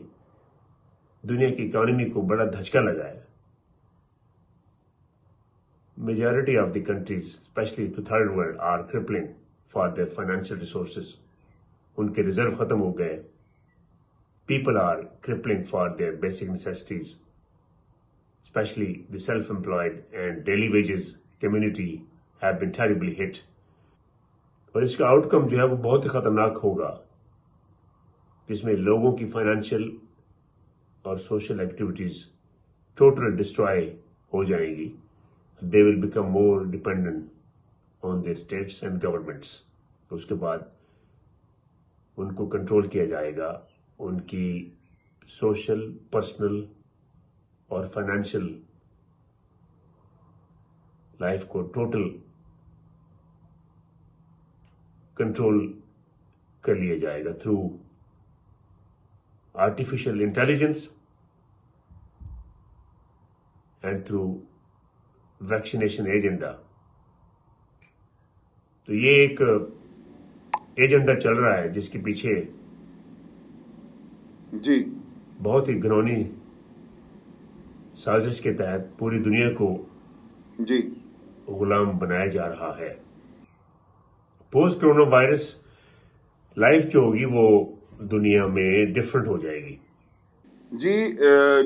दुनिया की इकोनॉमी को बड़ा धचका लगा है। Majority of the countries, especially the third world, are crippling for their financial resources. उनके रिजर्व खत्म हो गए। People are crippling for their basic necessities, especially the self-employed and daily wages community have been terribly hit. और इसका outcome जो है वो बहुत ही खतरनाक होगा, जिसमें लोगों की फाइनेंशियल और सोशल एक्टिविटीज टोटल डिस्ट्रॉय हो जाएगी। They will become more dependent on their states and governments. उसके बाद उनको कंट्रोल किया जाएगा, उनकी सोशल, पर्सनल और फाइनेंशियल लाइफ को टोटल कंट्रोल कर लिया जाएगा through artificial intelligence and through vaccination agenda. तो ये एक एजेंडा चल रहा है जिसके पीछे जी बहुत ही घिनौनी साजिश के तहत पूरी दुनिया को जी गुलाम बनाया जा रहा है। पोस्ट कोरोना वायरस लाइफ जो होगी वो दुनिया में डिफरेंट हो जाएगी। जी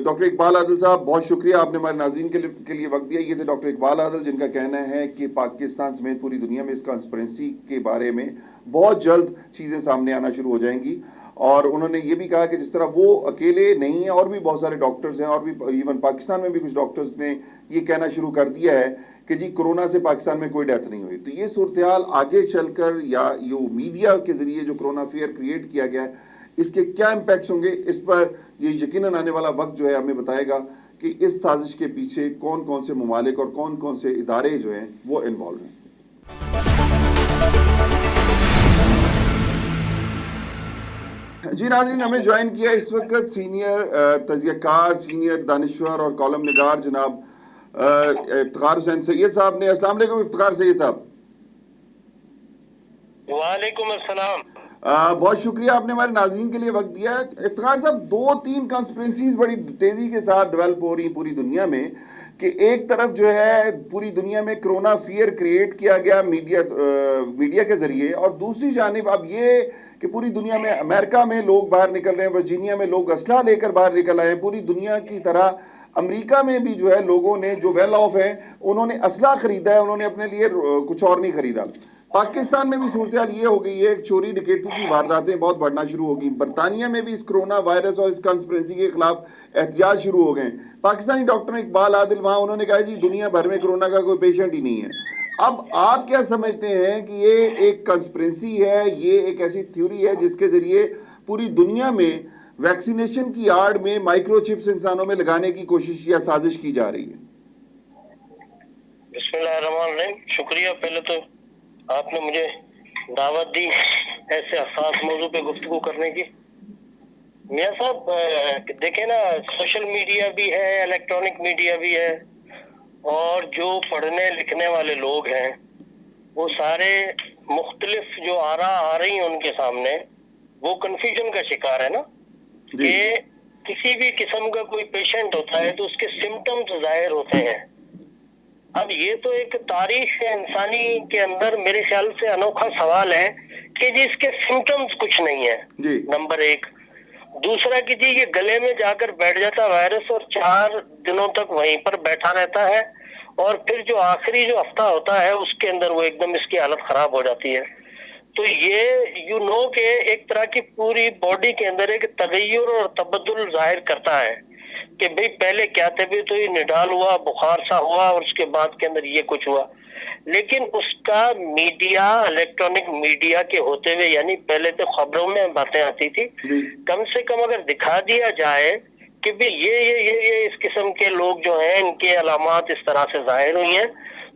डॉक्टर इकबाल आदिल साहब, बहुत शुक्रिया, आपने हमारे नाज़रीन के लिए वक्त दिया। ये थे डॉक्टर इकबाल आदिल, जिनका कहना है कि पाकिस्तान समेत पूरी दुनिया में इस कॉन्स्पिरेसी के बारे में बहुत जल्द चीज़ें सामने आना शुरू हो जाएंगी। और उन्होंने ये भी कहा कि जिस तरह वो अकेले नहीं हैं, और भी बहुत सारे डॉक्टर्स हैं, और भी इवन पाकिस्तान में भी कुछ डॉक्टर्स ने ये कहना शुरू कर दिया है कि जी कोरोना से पाकिस्तान में कोई डेथ नहीं हुई। तो ये सूरत हाल आगे चलकर, या ये मीडिया के ज़रिए जो कोरोना फियर क्रिएट किया गया है, इसके क्या इम्पैक्ट्स होंगे, इस पर ये यकीनन आने वाला वक्त जो है हमें बताएगा कि इस साजिश के पीछे कौन कौन से ममालिक और कौन कौन से इदारे जो हैं वो इन्वॉल्व हैं। जी नाज़रीन, हमें ज्वाइन किया इस वक्त सीनियर तजियाकार, सीनियर दानिश्वर और कॉलम निगार जनाब इफ्तिखार हुसैन सैयद साहब ने। अस्सलाम वालेकुम इफ्तिखार सैयद साहब। वालेकुम अस्सलाम। बहुत शुक्रिया, आपने हमारे नाज़रीन के लिए वक्त दिया है। इफ्तिखार साहब, 2-3 कॉन्स्पिरेसीज बड़ी तेज़ी के साथ डेवलप हो रही पूरी दुनिया में कि एक तरफ जो है पूरी दुनिया में कोरोना फियर क्रिएट किया गया मीडिया के ज़रिए, और दूसरी जानिब अब ये कि पूरी दुनिया में, अमेरिका में लोग बाहर निकल रहे हैं, वर्जीनिया में लोग असला लेकर बाहर निकल आए हैं। पूरी दुनिया की तरह अमेरिका में भी जो है लोगों ने, जो वेल ऑफ हैं, उन्होंने असला ख़रीदा है, उन्होंने अपने लिए कुछ और नहीं ख़रीदा। पाकिस्तान में भी सूरत हाल ये हो गई है, एक चोरी डकैती की वारदातें बहुत बढ़ना शुरू हो गई। बरतानिया में भी इस कोरोना वायरस और इस कॉन्स्पिरेसी के खिलाफ एहतजाज शुरू हो गए। पाकिस्तानी डॉक्टर इकबाल आदिल वहाँ, उन्होंने कहा जी दुनिया भर में कोरोना का कोई पेशेंट ही नहीं है। अब आप क्या समझते हैं कि ये एक कॉन्स्पिरेसी है, ये एक ऐसी थ्योरी है जिसके ज़रिए पूरी दुनिया में वैक्सीनेशन की आड़ में माइक्रोचिप्स इंसानों में लगाने की कोशिश या साजिश की जा रही है? बिस्मिल्लाहिर्रहमानिर्रहीम। शुक्रिया पहले तो आपने मुझे दावत दी ऐसे हसास मौजू पे गुफ्तगू करने की। मियां साहब देखें ना, सोशल मीडिया भी है, इलेक्ट्रॉनिक मीडिया भी है, और जो पढ़ने लिखने वाले लोग हैं वो सारे मुख्तलिफ जो आरा आ रही हैं उनके सामने, वो कंफ्यूजन का शिकार है ना कि किसी भी किस्म का कोई पेशेंट होता है तो उसके सिम्टम्स जाहिर होते हैं। अब ये तो एक तारीख है इंसानी के अंदर, मेरे ख्याल से अनोखा सवाल है कि जी इसके सिम्टम्स कुछ नहीं है, नंबर एक। दूसरा कि जी ये गले में जाकर बैठ जाता वायरस और 4 दिनों तक वहीं पर बैठा रहता है, और फिर जो आखिरी जो हफ्ता होता है उसके अंदर वो एकदम इसकी हालत खराब हो जाती है। तो ये के एक तरह की पूरी बॉडी के अंदर एक तगय्युर और तबद्दुल जाहिर करता है कि भाई पहले क्या थे, भी तो ये निडाल हुआ, बुखार सा हुआ, और उसके बाद के अंदर ये कुछ हुआ। लेकिन उसका मीडिया, इलेक्ट्रॉनिक मीडिया के होते हुए, यानी पहले तो खबरों में बातें आती थी, कम से कम अगर दिखा दिया जाए कि भाई ये इस किस्म के लोग जो हैं इनके अलामात इस तरह से जाहिर हुई हैं,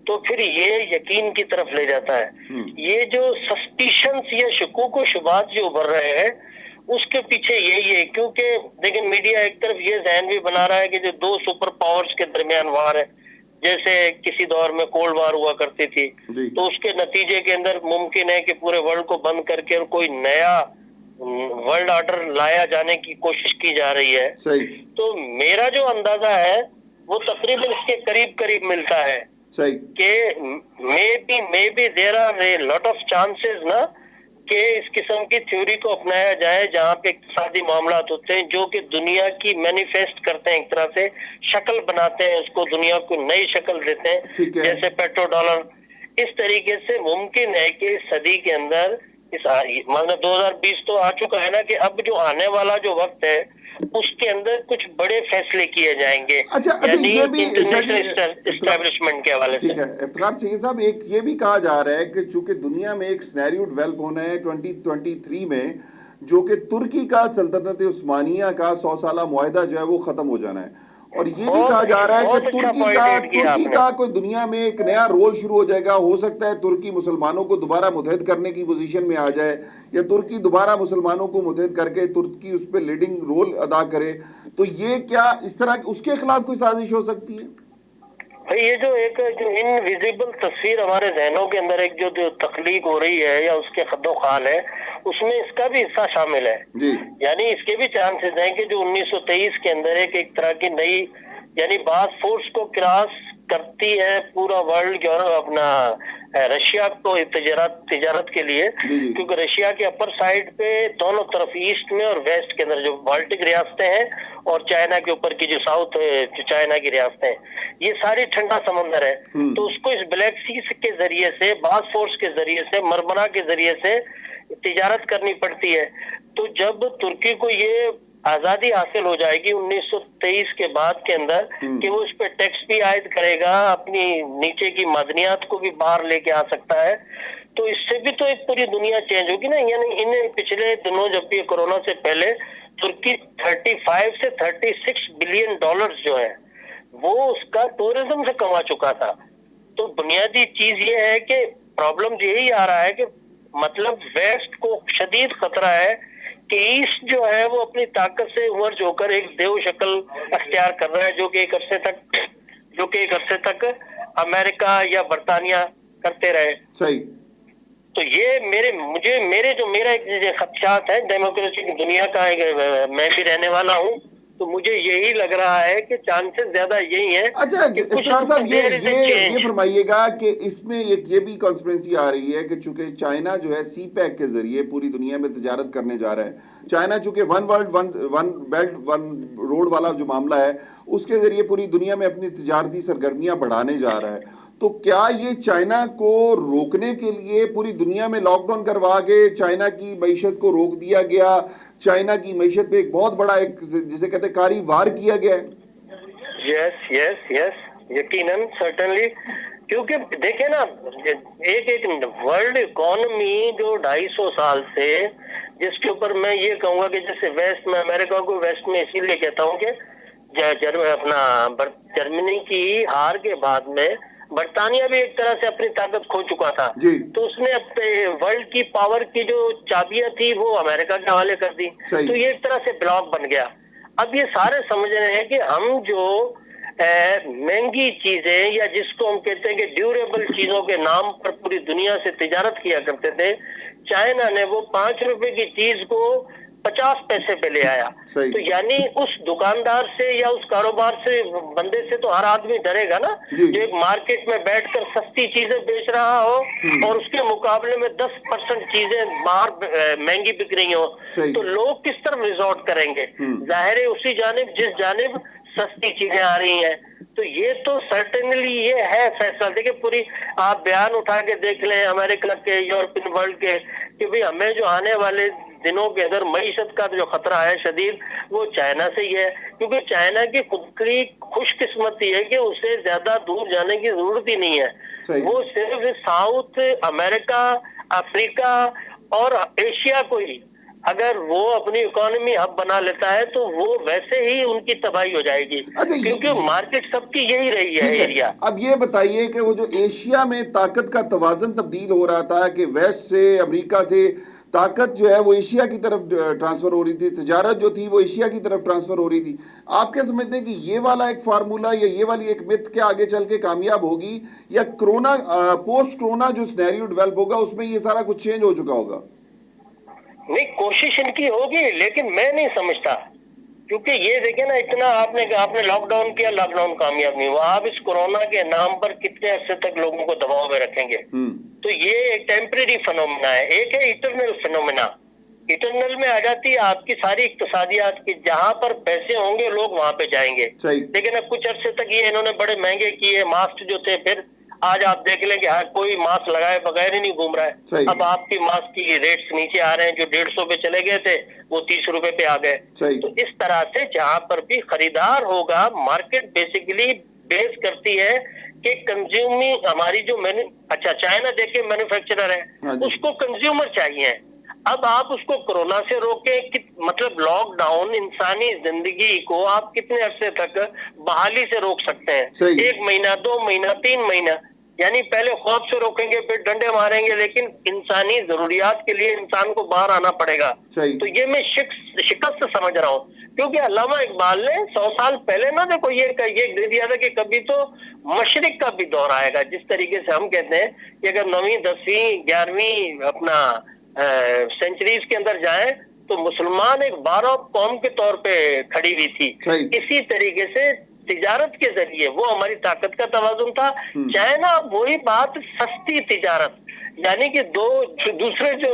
तो फिर ये यकीन की तरफ ले जाता है। ये जो सस्पिशंस या शकूक व शुबात जो उभर रहे हैं उसके पीछे यही है, क्योंकि देखिए मीडिया एक तरफ ये ज़हन भी बना रहा है कि जो 2 सुपर पावर्स के दरमियान वार है, जैसे किसी दौर में कोल्ड वार हुआ करती थी, तो उसके नतीजे के अंदर मुमकिन है कि पूरे वर्ल्ड को बंद करके और कोई नया वर्ल्ड ऑर्डर लाया जाने की कोशिश की जा रही है। तो मेरा जो अंदाजा है वो तकरीबन इसके करीब करीब मिलता है कि may be there are a lot of chances ना कि इस किस्म की थ्योरी को अपनाया जाए जहाँ पे इक्तिसादी मामला होते हैं जो कि दुनिया की मैनिफेस्ट करते हैं, एक तरह से शक्ल बनाते हैं, उसको दुनिया को नई शक्ल देते हैं, जैसे पेट्रो डॉलर। इस तरीके से मुमकिन है कि इस सदी के अंदर मतलब 2020 तो आ चुका है ना, कि अब जो आने वाला जो वक्त है उसके अंदर कुछ बड़े फैसले किए जाएंगे। अच्छा, ये भी एस्टैब्लिशमेंट के हवाले से। ठीक है इफ्तिखार सैयद साहब, एक ये भी कहा जा रहा है कि चूंकि दुनिया में एक सिनेरियो डेवलप होना है 2023 में, जो कि तुर्की का सल्तनत उस्मानिया का 100 साला मुआहिदा जो है वो ख़त्म हो जाना है, اور یہ بھی کہا جا رہا ہے کہ ترکی کا کوئی دنیا میں ایک نیا رول شروع ہو جائے گا. ہو سکتا ہے ترکی مسلمانوں کو دوبارہ متحد کرنے کی پوزیشن میں آ جائے, یا ترکی دوبارہ مسلمانوں کو متحد کر کے ترکی اس پہ لیڈنگ رول ادا کرے. تو یہ کیا اس طرح اس کے خلاف کوئی سازش ہو سکتی ہے؟ یہ جو ایک انویزیبل تصویر ہمارے ذہنوں کے اندر ایک جو تخلیق ہو رہی ہے یا اس کے خد و خال ہے, اس میں اس کا بھی حصہ شامل ہے. یعنی اس کے بھی چانسز ہیں کہ جو 1923 کے اندر ایک طرح کی نئی یعنی بعض فورس کو کراس کرتی ہے پورا ورلڈ اپنا رشیا کو تجارت کے لیے, کیونکہ رشیا کے اپر سائڈ پہ دونوں طرف ایسٹ میں اور ویسٹ کے اندر جو بالٹک ریاستیں ہیں اور چائنا کے اوپر کی جو ساؤتھ چائنا کی ریاستیں ہیں, یہ ساری ٹھنڈا سمندر ہے. تو اس کو اس بلیک سی کے ذریعے سے, بعض فورس کے ذریعے سے, مرمرا کے ذریعے سے تجارت کرنی پڑتی ہے. تو جب ترکی کو یہ آزادی حاصل ہو جائے گی 1923 کے بعد کے اندر کہ وہ اس پہ ٹیکس بھی عائد کرے گا, اپنی نیچے کی معدنیات کو بھی باہر لے کے آ سکتا ہے, تو اس سے بھی تو ایک پوری دنیا چینج ہوگی نا. یعنی انہیں پچھلے دنوں جب بھی کورونا سے پہلے ترکی 35 سے 36 بلین ڈالرز جو ہے وہ اس کا ٹورزم سے کما چکا تھا. تو بنیادی چیز یہ ہے کہ پرابلم یہی آ رہا ہے کہ مطلب ویسٹ کو شدید خطرہ ہے کہ ایسٹ جو ہے وہ اپنی طاقت سے عمر جو کر ایک دیو شکل اختیار کر رہا ہے, جو کہ ایک عرصے تک امریکہ یا برطانیہ کرتے رہے. صحیح. تو یہ میرا ایک خدشات ہے ڈیموکریسی کی دنیا کا, میں بھی رہنے والا ہوں, تو مجھے یہی لگ رہا ہے کہ چانسز زیادہ یہی ہیں. اچھا افطار صاحب یہ فرمائیے گا کہ اس میں یہ بھی کانسپیرنسی آ رہی ہے کہ چونکہ چائنا جو ہے سی پیک کے ذریعے پوری دنیا میں تجارت کرنے جا رہا ہے, چائنا چونکہ one world one belt one road والا جو معاملہ ہے اس کے ذریعے پوری دنیا میں اپنی تجارتی سرگرمیاں بڑھانے جا رہا ہے, تو کیا یہ چائنا کو روکنے کے لیے پوری دنیا میں لاک ڈاؤن کروا کے چائنا کی معیشت کو روک دیا گیا, چائنا کی معیشت پہ ایک بہت بڑا ایک جسے کہتے ہیں کاری وار کیا گیا ہے؟ یس یقیناً سرٹنلی, کیونکہ دیکھیں نا ایک ورلڈ اکانومی جو 250 سال سے, جس کے اوپر میں یہ کہوں گا کہ جیسے ویسٹ میں امریکہ کو ویسٹ میں اسی لیے کہتا ہوں کہ جرمنی کی ہار کے بعد میں برطانیہ بھی ایک طرح سے اپنی طاقت کھو چکا تھا, تو اس نے اپنے ورلڈ کی پاور کی جو چابیاں تھی وہ امریکہ کے حوالے کر دی, تو یہ ایک طرح سے بلاک بن گیا. اب یہ سارے سمجھ رہے ہیں کہ ہم جو مہنگی چیزیں یا جس کو ہم کہتے ہیں کہ ڈیوریبل چیزوں کے نام پر پوری دنیا سے تجارت کیا کرتے تھے, چائنا نے وہ 5 روپے کی چیز کو 50 پیسے پہ لے آیا. تو یعنی اس دکاندار سے یا اس کاروبار سے بندے سے تو ہر آدمی ڈرے گا نا, جو ایک مارکیٹ میں بیٹھ کر سستی چیزیں بیچ رہا ہو اور اس کے مقابلے میں 10% چیزیں باہر مہنگی بک رہی ہو, تو لوگ کس طرف ریزورٹ کریں گے؟ ظاہر ہے اسی جانب جس جانب سستی چیزیں آ رہی ہیں. تو یہ تو سرٹنلی یہ ہے فیصلہ. دیکھیں پوری آپ بیان اٹھا کے دیکھ لیں امریکہ کے, یورپین ورلڈ کے, کہ بھی ہمیں جو آنے والے دنوں کے اندر معیشت کا جو خطرہ ہے شدید وہ چائنا سے ہی ہے, کیونکہ چائنا کی خود کی خوش قسمتی ہے کہ اسے زیادہ دور جانے کی ضرورت ہی نہیں ہے. وہ صرف ساؤتھ امریکہ, افریقہ اور ایشیا کو ہی اگر وہ اپنی اکانومی ہب بنا لیتا ہے تو وہ ویسے ہی ان کی تباہی ہو جائے گی, کیونکہ مارکیٹ سب کی یہی رہی ہے ایریا. اب یہ بتائیے کہ وہ جو ایشیا میں طاقت کا توازن تبدیل ہو رہا تھا کہ ویسٹ سے امریکہ سے طاقت جو ہے وہ ایشیا کی طرف ٹرانسفر ہو رہی تھی, تجارت جو تھی وہ ایشیا کی طرف ٹرانسفر ہو رہی تھی, آپ کیا سمجھتے ہیں کہ یہ والا ایک فارمولا یا یہ والی ایک مت کیا آگے چل کے کامیاب ہوگی, یا کرونا پوسٹ کرونا جو سینیریو ڈیولپ ہوگا اس میں یہ سارا کچھ چینج ہو چکا ہوگا؟ نہیں, کوشش ان کی ہوگی, لیکن میں نہیں سمجھتا, کیونکہ یہ دیکھیں نا اتنا آپ نے لاک ڈاؤن کیا, لاک ڈاؤن کامیاب نہیں ہوا. آپ اس کورونا کے نام پر کتنے عرصے تک لوگوں کو دباؤ میں رکھیں گے؟ تو یہ ایک ٹیمپریری فنومینا ہے. ایک ہے ایٹرنل فنومینا. ایٹرنل میں آ جاتی ہے آپ کی ساری اقتصادیات کی, جہاں پر پیسے ہوں گے لوگ وہاں پہ جائیں گے. لیکن اب کچھ عرصے تک یہ انہوں نے بڑے مہنگے کیے ماسک جو تھے, پھر آج آپ دیکھ لیں کہ ہر کوئی ماسک لگائے بغیر ہی نہیں گھوم رہا ہے. اب آپ کی ماسک کی ریٹس نیچے آ رہے ہیں, جو 150 پہ چلے گئے تھے وہ 30 روپے پہ آ گئے. تو اس طرح سے جہاں پر بھی خریدار ہوگا, مارکیٹ بیسیکلی بیس کرتی ہے کہ کنزیومنگ ہماری جو اچھا چائنا دیکھیں مینوفیکچرر ہے, اس کو کنزیومر چاہیے. اب آپ اس کو کورونا سے روکیں کہ مطلب لاک ڈاؤن انسانی زندگی کو آپ کتنے عرصے تک بحالی سے روک سکتے ہیں؟ صحیح۔ 1 مہینہ، 2 مہینہ، 3 مہینہ، یعنی پہلے خوف سے روکیں گے، پھر ڈنڈے ماریں گے، لیکن انسانی ضروریات کے لیے انسان کو باہر آنا پڑے گا۔ صحیح۔ تو یہ میں شکست سمجھ رہا ہوں، کیونکہ علامہ اقبال نے 100 سال پہلے نہ دیکھو یہ دے دیا تھا کہ کبھی تو مشرق کا بھی دور آئے گا، جس طریقے سے ہم کہتے ہیں کہ اگر 9ویں 10ویں 11ویں اپنا سینچریز کے اندر جائیں تو مسلمان ایک بارہ قوم کے طور پہ کھڑی ہوئی تھی۔ صحیح۔ اسی طریقے سے تجارت کے ذریعے وہ ہماری طاقت کا توازن تھا۔ چائنا وہی بات، سستی تجارت، یعنی کہ دوسرے جو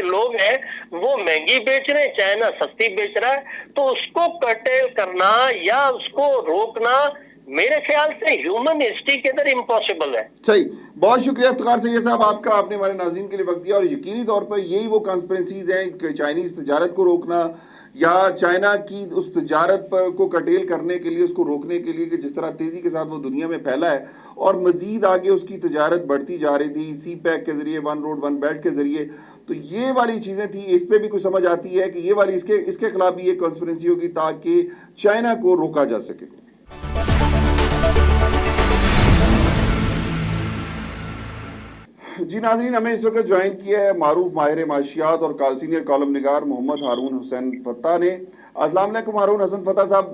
لوگ ہیں وہ مہنگی بیچ رہے ہیں، چائنا سستی بیچ رہا ہے، تو اس کو کرٹیل کرنا یا اس کو روکنا میرے خیال سے ہیومن ہسٹری کے اندر امپاسبل ہے۔ صحیح، بہت شکریہ افتخار سید صاحب آپ کا، آپ نے ہمارے ناظرین کے لیے وقت دیا، اور یقینی طور پر یہی وہ کانسپرنسیز ہیں کہ چائنیز تجارت کو روکنا یا چائنا کی اس تجارت پر کو کٹیل کرنے کے لیے، اس کو روکنے کے لیے کہ جس طرح تیزی کے ساتھ وہ دنیا میں پھیلا ہے اور مزید آگے اس کی تجارت بڑھتی جا رہی تھی سی پیک کے ذریعے، ون روڈ ون بیلٹ کے ذریعے، تو یہ والی چیزیں تھیں، اس پہ بھی کچھ سمجھ آتی ہے کہ یہ والی اس کے خلاف بھی ایک کانسپرنسی ہوگی تاکہ چائنا کو روکا جا سکے۔ جی ناظرین، ہمیں اس وقت جوائن کیا ہے معروف ماہر معاشیات اور سینئر کالم نگار محمد ہارون حسین فتح نے۔ السلام علیکم ہارون حسین فتح صاحب۔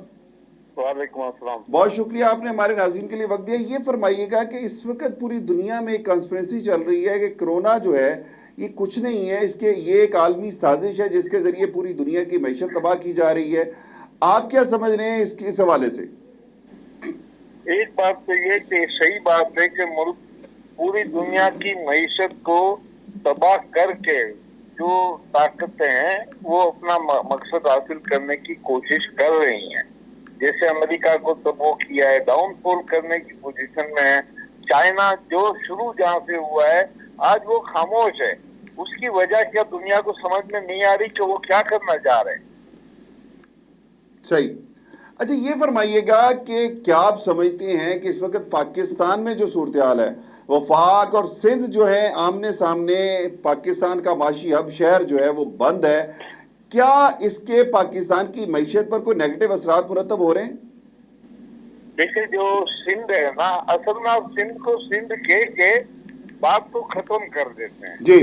وعلیکم السلام۔ بہت شکریہ آپ نے ہمارے ناظرین کے لیے وقت دیا۔ یہ فرمائیے گا کہ اس وقت پوری دنیا میں ایک کانسپرنسی چل رہی ہے کہ کرونا جو ہے یہ کچھ نہیں ہے، یہ ایک عالمی سازش ہے جس کے ذریعے پوری دنیا کی معیشت تباہ کی جا رہی ہے۔ آپ کیا سمجھ رہے ہیں اس حوالے سے؟ ایک بات تو یہ کہ صحیح بات ہے کہ ملک پوری دنیا کی معیشت کو تباہ کر کے جو طاقتیں ہیں وہ اپنا مقصد حاصل کرنے کی کوشش کر رہی ہیں۔ جیسے امریکہ کو تباہ کیا ہے، ڈاؤن فال کرنے کی پوزیشن میں ہے۔ چائنا جو شروع جہاں سے ہوا ہے آج وہ خاموش ہے، اس کی وجہ کیا دنیا کو سمجھ میں نہیں آ رہی کہ وہ کیا کرنا چاہ رہے ہیں۔ صحیح۔ اچھا یہ فرمائیے گا کہ کیا آپ سمجھتے ہیں کہ اس وقت پاکستان میں جو صورتحال ہے، وفاق اور سندھ جو ہے آمنے سامنے، پاکستان کا معاشی ہب شہر جو ہے وہ بند ہے، کیا اس کے پاکستان کی معیشت پر کوئی نیگیٹو اثرات مرتب ہو رہے ہیں؟ دیکھیں جو سندھ ہے نا، اصل میں آپ سندھ کو سندھ کہہ کے بات کو ختم کر دیتے ہیں۔ جی۔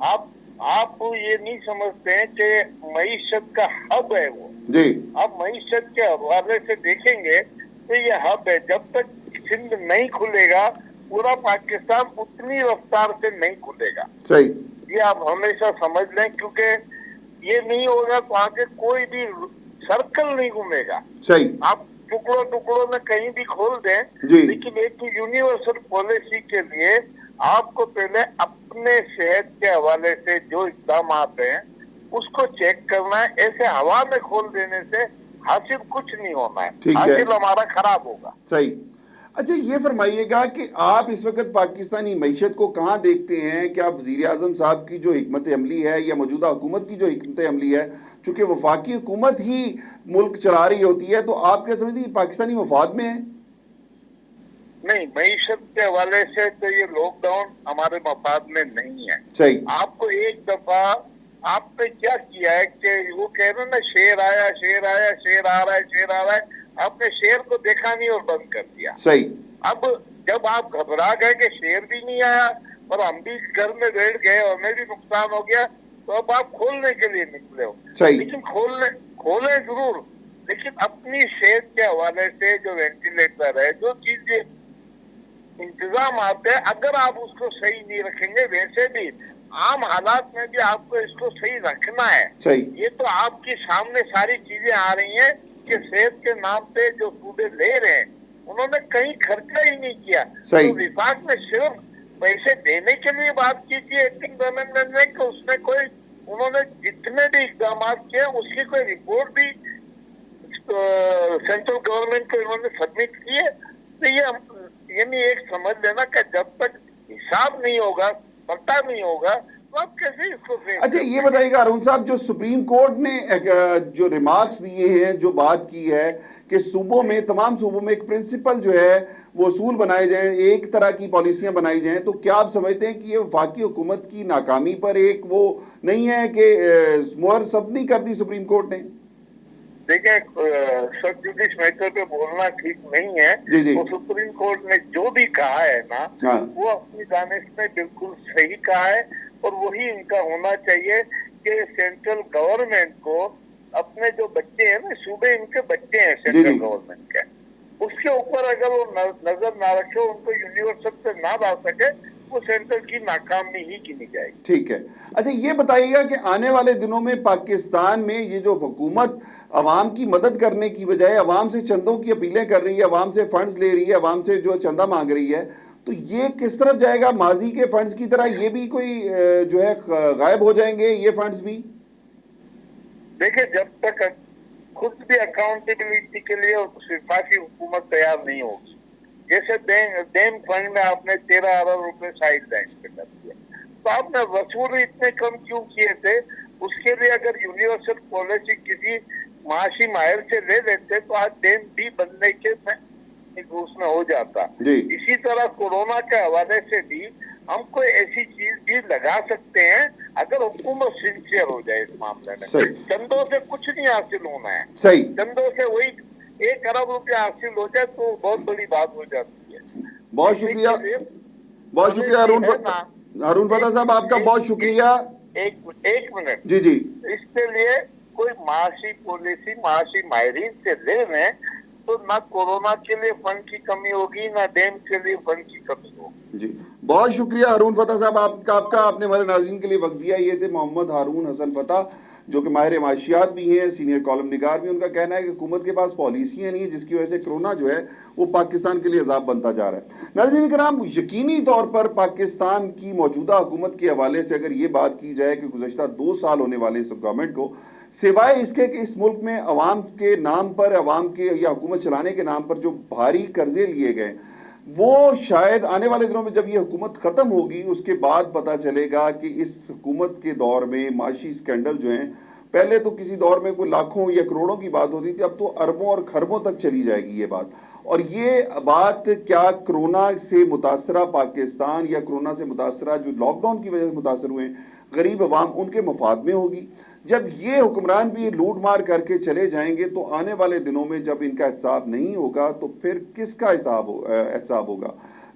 آپ یہ نہیں سمجھتے ہیں کہ معیشت کا ہب ہے وہ۔ جی۔ آپ معیشت کے حوالے سے دیکھیں گے تو یہ ہب ہے۔ جب تک سندھ نہیں کھلے گا پورا پاکستان اتنی رفتار سے نہیں کھلے گا۔ صحیح۔ یہ آپ ہمیشہ سمجھ لیں، کیونکہ یہ نہیں ہوگا تو آگے کوئی بھی سرکل نہیں گھومے گا۔ صحیح۔ آپ ٹکڑوں میں کہیں بھی کھول دیں، لیکن ایک یونیورسل پالیسی کے لیے آپ کو پہلے اپنے صحت کے حوالے سے جو اقدامات ہیں اس کو چیک کرنا ہے۔ ایسے ہوا میں کھول دینے سے حاصل کچھ نہیں ہونا ہے، حاصل ہمارا خراب ہوگا۔ صحیح۔ اچھا یہ فرمائیے گا کہ آپ اس وقت پاکستانی معیشت کو کہاں دیکھتے ہیں؟ کہ آپ وزیر اعظم صاحب کی جو حکمت عملی ہے یا موجودہ حکومت کی جو حکمت عملی ہے، چونکہ وفاقی حکومت ہی ملک چلا رہی ہوتی ہے، تو آپ کیا سمجھتے ہیں پاکستانی مفاد میں ہے؟ نہیں، معیشت کے حوالے سے تو یہ لاک ڈاؤن ہمارے مفاد میں نہیں ہے۔ صحیح۔ آپ کو ایک دفعہ آپ نے کیا کیا ہے کہ وہ کہہ رہے ہیں نا، شیر آیا شیر آیا، شیر آ رہا ہے شیر آ رہا ہے، آپ نے شیر کو دیکھا نہیں اور بند کر دیا۔ صحیح۔ اب جب آپ گھبرا گئے کہ شیر بھی نہیں آیا اور ہم بھی گھر میں بیٹھ گئے اور ہمیں بھی نقصان ہو گیا، تو اب آپ کھولنے کے لیے نکلے ہو۔ صحیح۔ لیکن کھولیں ضرور، لیکن اپنی صحت کے حوالے سے جو وینٹیلیٹر ہے، جو چیزیں انتظامات ہے، اگر آپ اس کو صحیح نہیں رکھیں گے، ویسے بھی عام حالات میں بھی آپ کو اس کو صحیح رکھنا ہے۔ صحیح۔ یہ تو آپ کی سامنے ساری چیزیں آ رہی ہیں کہ صحت کے نام پہ جو صوبے لے رہے ہیں انہوں نے کہیں خرچہ ہی نہیں کیا۔ صحیح۔ تو وفاق میں صرف پیسے دینے کے لیے بات کی تھی ایکٹنگ گورنمنٹ نے، کہ اس میں کوئی انہوں نے جتنے بھی اقدامات کیے اس کی کوئی رپورٹ بھی سینٹرل گورنمنٹ کو انہوں نے سبمٹ کی ہے؟ تو یہ یعنی ایک سمجھ لینا کہ جب تک حساب نہیں ہوگا، پتہ نہیں ہوگا، आप कैसे इसको फेस अच्छा ये बताइएगा अरुण साहब, जो सुप्रीम कोर्ट ने जो रिमार्क्स दिए हैं, जो बात की है कि सूबों में, तमाम सूबों में एक प्रिंसिपल जो है वो असूल बनाए जाएं, एक तरह की पॉलिसियां बनाई जाएं, तो क्या आप समझते हैं कि ये वफाकी हुकूमत की नाकामी पर एक वो नहीं है कि मुहर सब नहीं कर दी सुप्रीम कोर्ट ने? देखिए, सब जुडिस मैटर पे बोलना ठीक नहीं है। जी जी। तो सुप्रीम कोर्ट ने जो भी कहा है ना, हाँ। वो अपनी दानिश में बिल्कुल सही कहा है, और वही इनका होना चाहिए कि सेंट्रल गवर्नमेंट को अपने जो बच्चे हैं ना, सूबे इनके बच्चे हैं जी, सेंट्रल जी। गवर्नमेंट के, उसके ऊपर अगर वो नजर ना रखे, उनको यूनिवर्सल पे ना ला सके, वो सेंटर की नाकामी ही गिनी जाएगी। ठीक है। अच्छा ये बताइएगा कि आने वाले दिनों में पाकिस्तान में ये जो हुकूमत अवाम की मदद करने की बजाय अवाम से चंदों की अपीलें कर रही है, अवाम से फंड्स ले रही है, अवाम से जो चंदा मांग रही है, तो ये किस तरफ जाएगा? माजी के फंड्स की तरह ये भी कोई जो है गायब हो जाएंगे ये फंड्स भी? देखिए, जब तक खुद भी अकाउंटेबिलिटी के लिए वफाकी हुकूमत तैयार नहीं होगी, जैसे देम फंड में आपने 13 अरब रुपए साइड लाइन पे कर दिया, तो आपने वसूल इतने कम क्यों किए थे? उसके लिए अगर यूनिवर्सल पॉलिसी किसी माशी माहिर से ले लेते तो आज देम भी बनने के उसमें हो जाता। इसी तरह कोरोना के हवाले से भी हम कोई ऐसी चीज भी लगा सकते हैं अगर हुकूमत सिंसियर हो जाए इस मामले में। चंदों से कुछ नहीं हासिल होना है, सही। चंदों से वही 1 अरब रुपया हासिल हो जाए तो बहुत बड़ी बात हो जाती है। बहुत शुक्रिया, बहुत शुक्रिया अरुण फता साहब, आपका बहुत शुक्रिया। एक मिनट जी जी। इसके लिए कोई माशी पॉलिसी माशी माहिरीन से ले लें तो ना कोरोना के लिए फंड की कमी होगी, ना डेम के लिए फंड की कमी होगी। जी बहुत शुक्रिया अरुण फता साहब आपका आपने हमारे नाज़रीन के लिए वक्त दिया। ये थे मोहम्मद हारून हसन फता, जो कि माहिर माशियात भी हैं, सीनियर कॉलम निगार भी। उनका कहना है कि हुकूमत के पास पॉलिसियाँ नहीं है, जिसकी वजह से कोरोना जो है वो पाकिस्तान के लिए अज़ाब बनता जा रहा है। नाज़रीन कराम, यकीनी तौर पर पाकिस्तान की मौजूदा हुकूमत के हवाले से अगर ये बात की जाए कि गुज़श्ता 2 साल होने वाले इस गवर्नमेंट को, सिवाय इसके कि इस मुल्क में अवाम के नाम पर, अवाम के या हुकूमत चलाने के नाम पर जो भारी कर्जे लिए गए, वो शायद आने वाले दिनों में जब ये हुकूमत ख़त्म होगी उसके बाद पता चलेगा कि इस हुकूमत के दौर में माशी स्कैंडल जो हैं, पहले तो किसी दौर में कोई लाखों या करोड़ों की बात होती थी, अब तो अरबों और खरबों तक चली जाएगी ये बात। और ये बात क्या कोरोना से मुतासरा पाकिस्तान या कोरोना से मुतासरा जो लॉकडाउन की वजह से मुतासर हुए गरीब अवाम, उनके मफाद में होगी? जब ये हुक्मरान भी लूट मार करके चले जाएंगे तो आने वाले दिनों में जब इनका एहतसाब नहीं होगा तो फिर किसका एहतसाब होगा?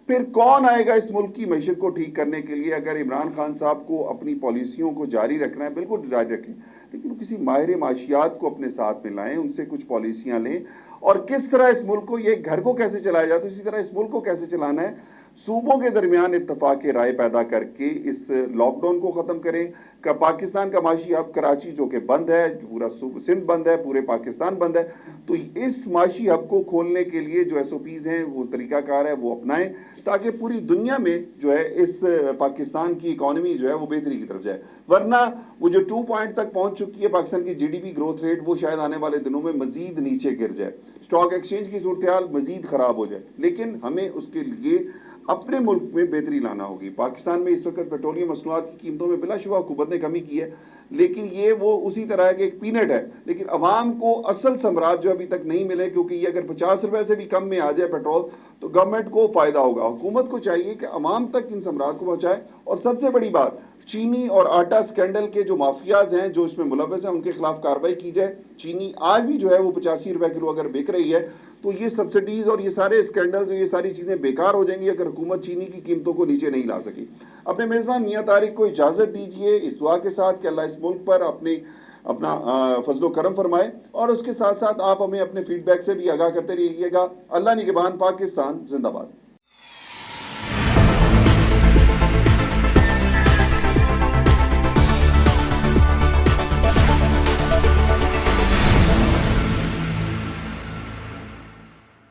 फिर कौन आएगा इस मुल्क की मईशत को ठीक करने के लिए? अगर इमरान खान साहब को अपनी पॉलिसियों को जारी रखना है, बिल्कुल जारी रखें, लेकिन किसी माहिर माशियात को अपने साथ में लाएं, उनसे कुछ पॉलिसियाँ लें, और किस तरह इस मुल्क को, ये घर को कैसे चलाया जाए तो इसी तरह इस मुल्क को कैसे चलाना है, सूबों के दरमियान इत्तफाक राय पैदा करके इस लॉकडाउन को ख़त्म करें। का पाकिस्तान का माशी हब कराची जो कि बंद है, पूरा सिंध बंद है, पूरे पाकिस्तान बंद है, तो इस माशी हब को खोलने के लिए जो SOPs हैं, वो तरीक़ाकार है, वो अपनाएं, ताकि पूरी दुनिया में जो है इस पाकिस्तान की इकॉनमी जो है वो बेहतरी की तरफ जाए। वरना वो जो 2 पॉइंट तक पहुंच चुकी है पाकिस्तान की GDP ग्रोथ रेट, वो शायद आने वाले दिनों में मज़ीद नीचे गिर जाए, स्टॉक एक्सचेंज की सूरत हाल मज़ीद ख़राब हो जाए। लेकिन हमें उसके लिए अपने मुल्क में बेहतरी लाना होगी। पाकिस्तान में इस वक्त पेट्रोलियम मसनूआत की कीमतों में बिलाशुबा हुकूमत ने कमी की है, लेकिन ये वो उसी तरह है कि एक पीनट है, लेकिन अवाम को असल सम्राट अभी तक नहीं मिले, क्योंकि ये अगर 50 रुपए से भी कम में आ जाए पेट्रोल तो गवर्नमेंट को फ़ायदा होगा। हुकूमत को चाहिए कि अवाम तक इन सम्राट को पहुँचाए। और सबसे बड़ी बात, चीनी और आटा स्कैंडल के जो माफियाज हैं, जो इसमें मुलव्वस हैं, उनके खिलाफ कार्रवाई की जाए। चीनी आज भी जो है वो 85 रुपए किलो अगर बिक रही है, तो ये सब्सिडीज़ और ये सारे स्कैंडल्स, ये सारी चीज़ें बेकार हो जाएंगी अगर हुकूमत चीनी की कीमतों को नीचे नहीं ला सकी। अपने मेज़बान मियां तारिक को इजाज़त दीजिए इस दुआ के साथ कि अल्लाह इस मुल्क पर अपना फजलो करम फरमाए, और उसके साथ साथ आप हमें अपने फीडबैक से भी आगाह करते रहिएगा। अल्लाह निगहबान, पाकिस्तान जिंदाबाद।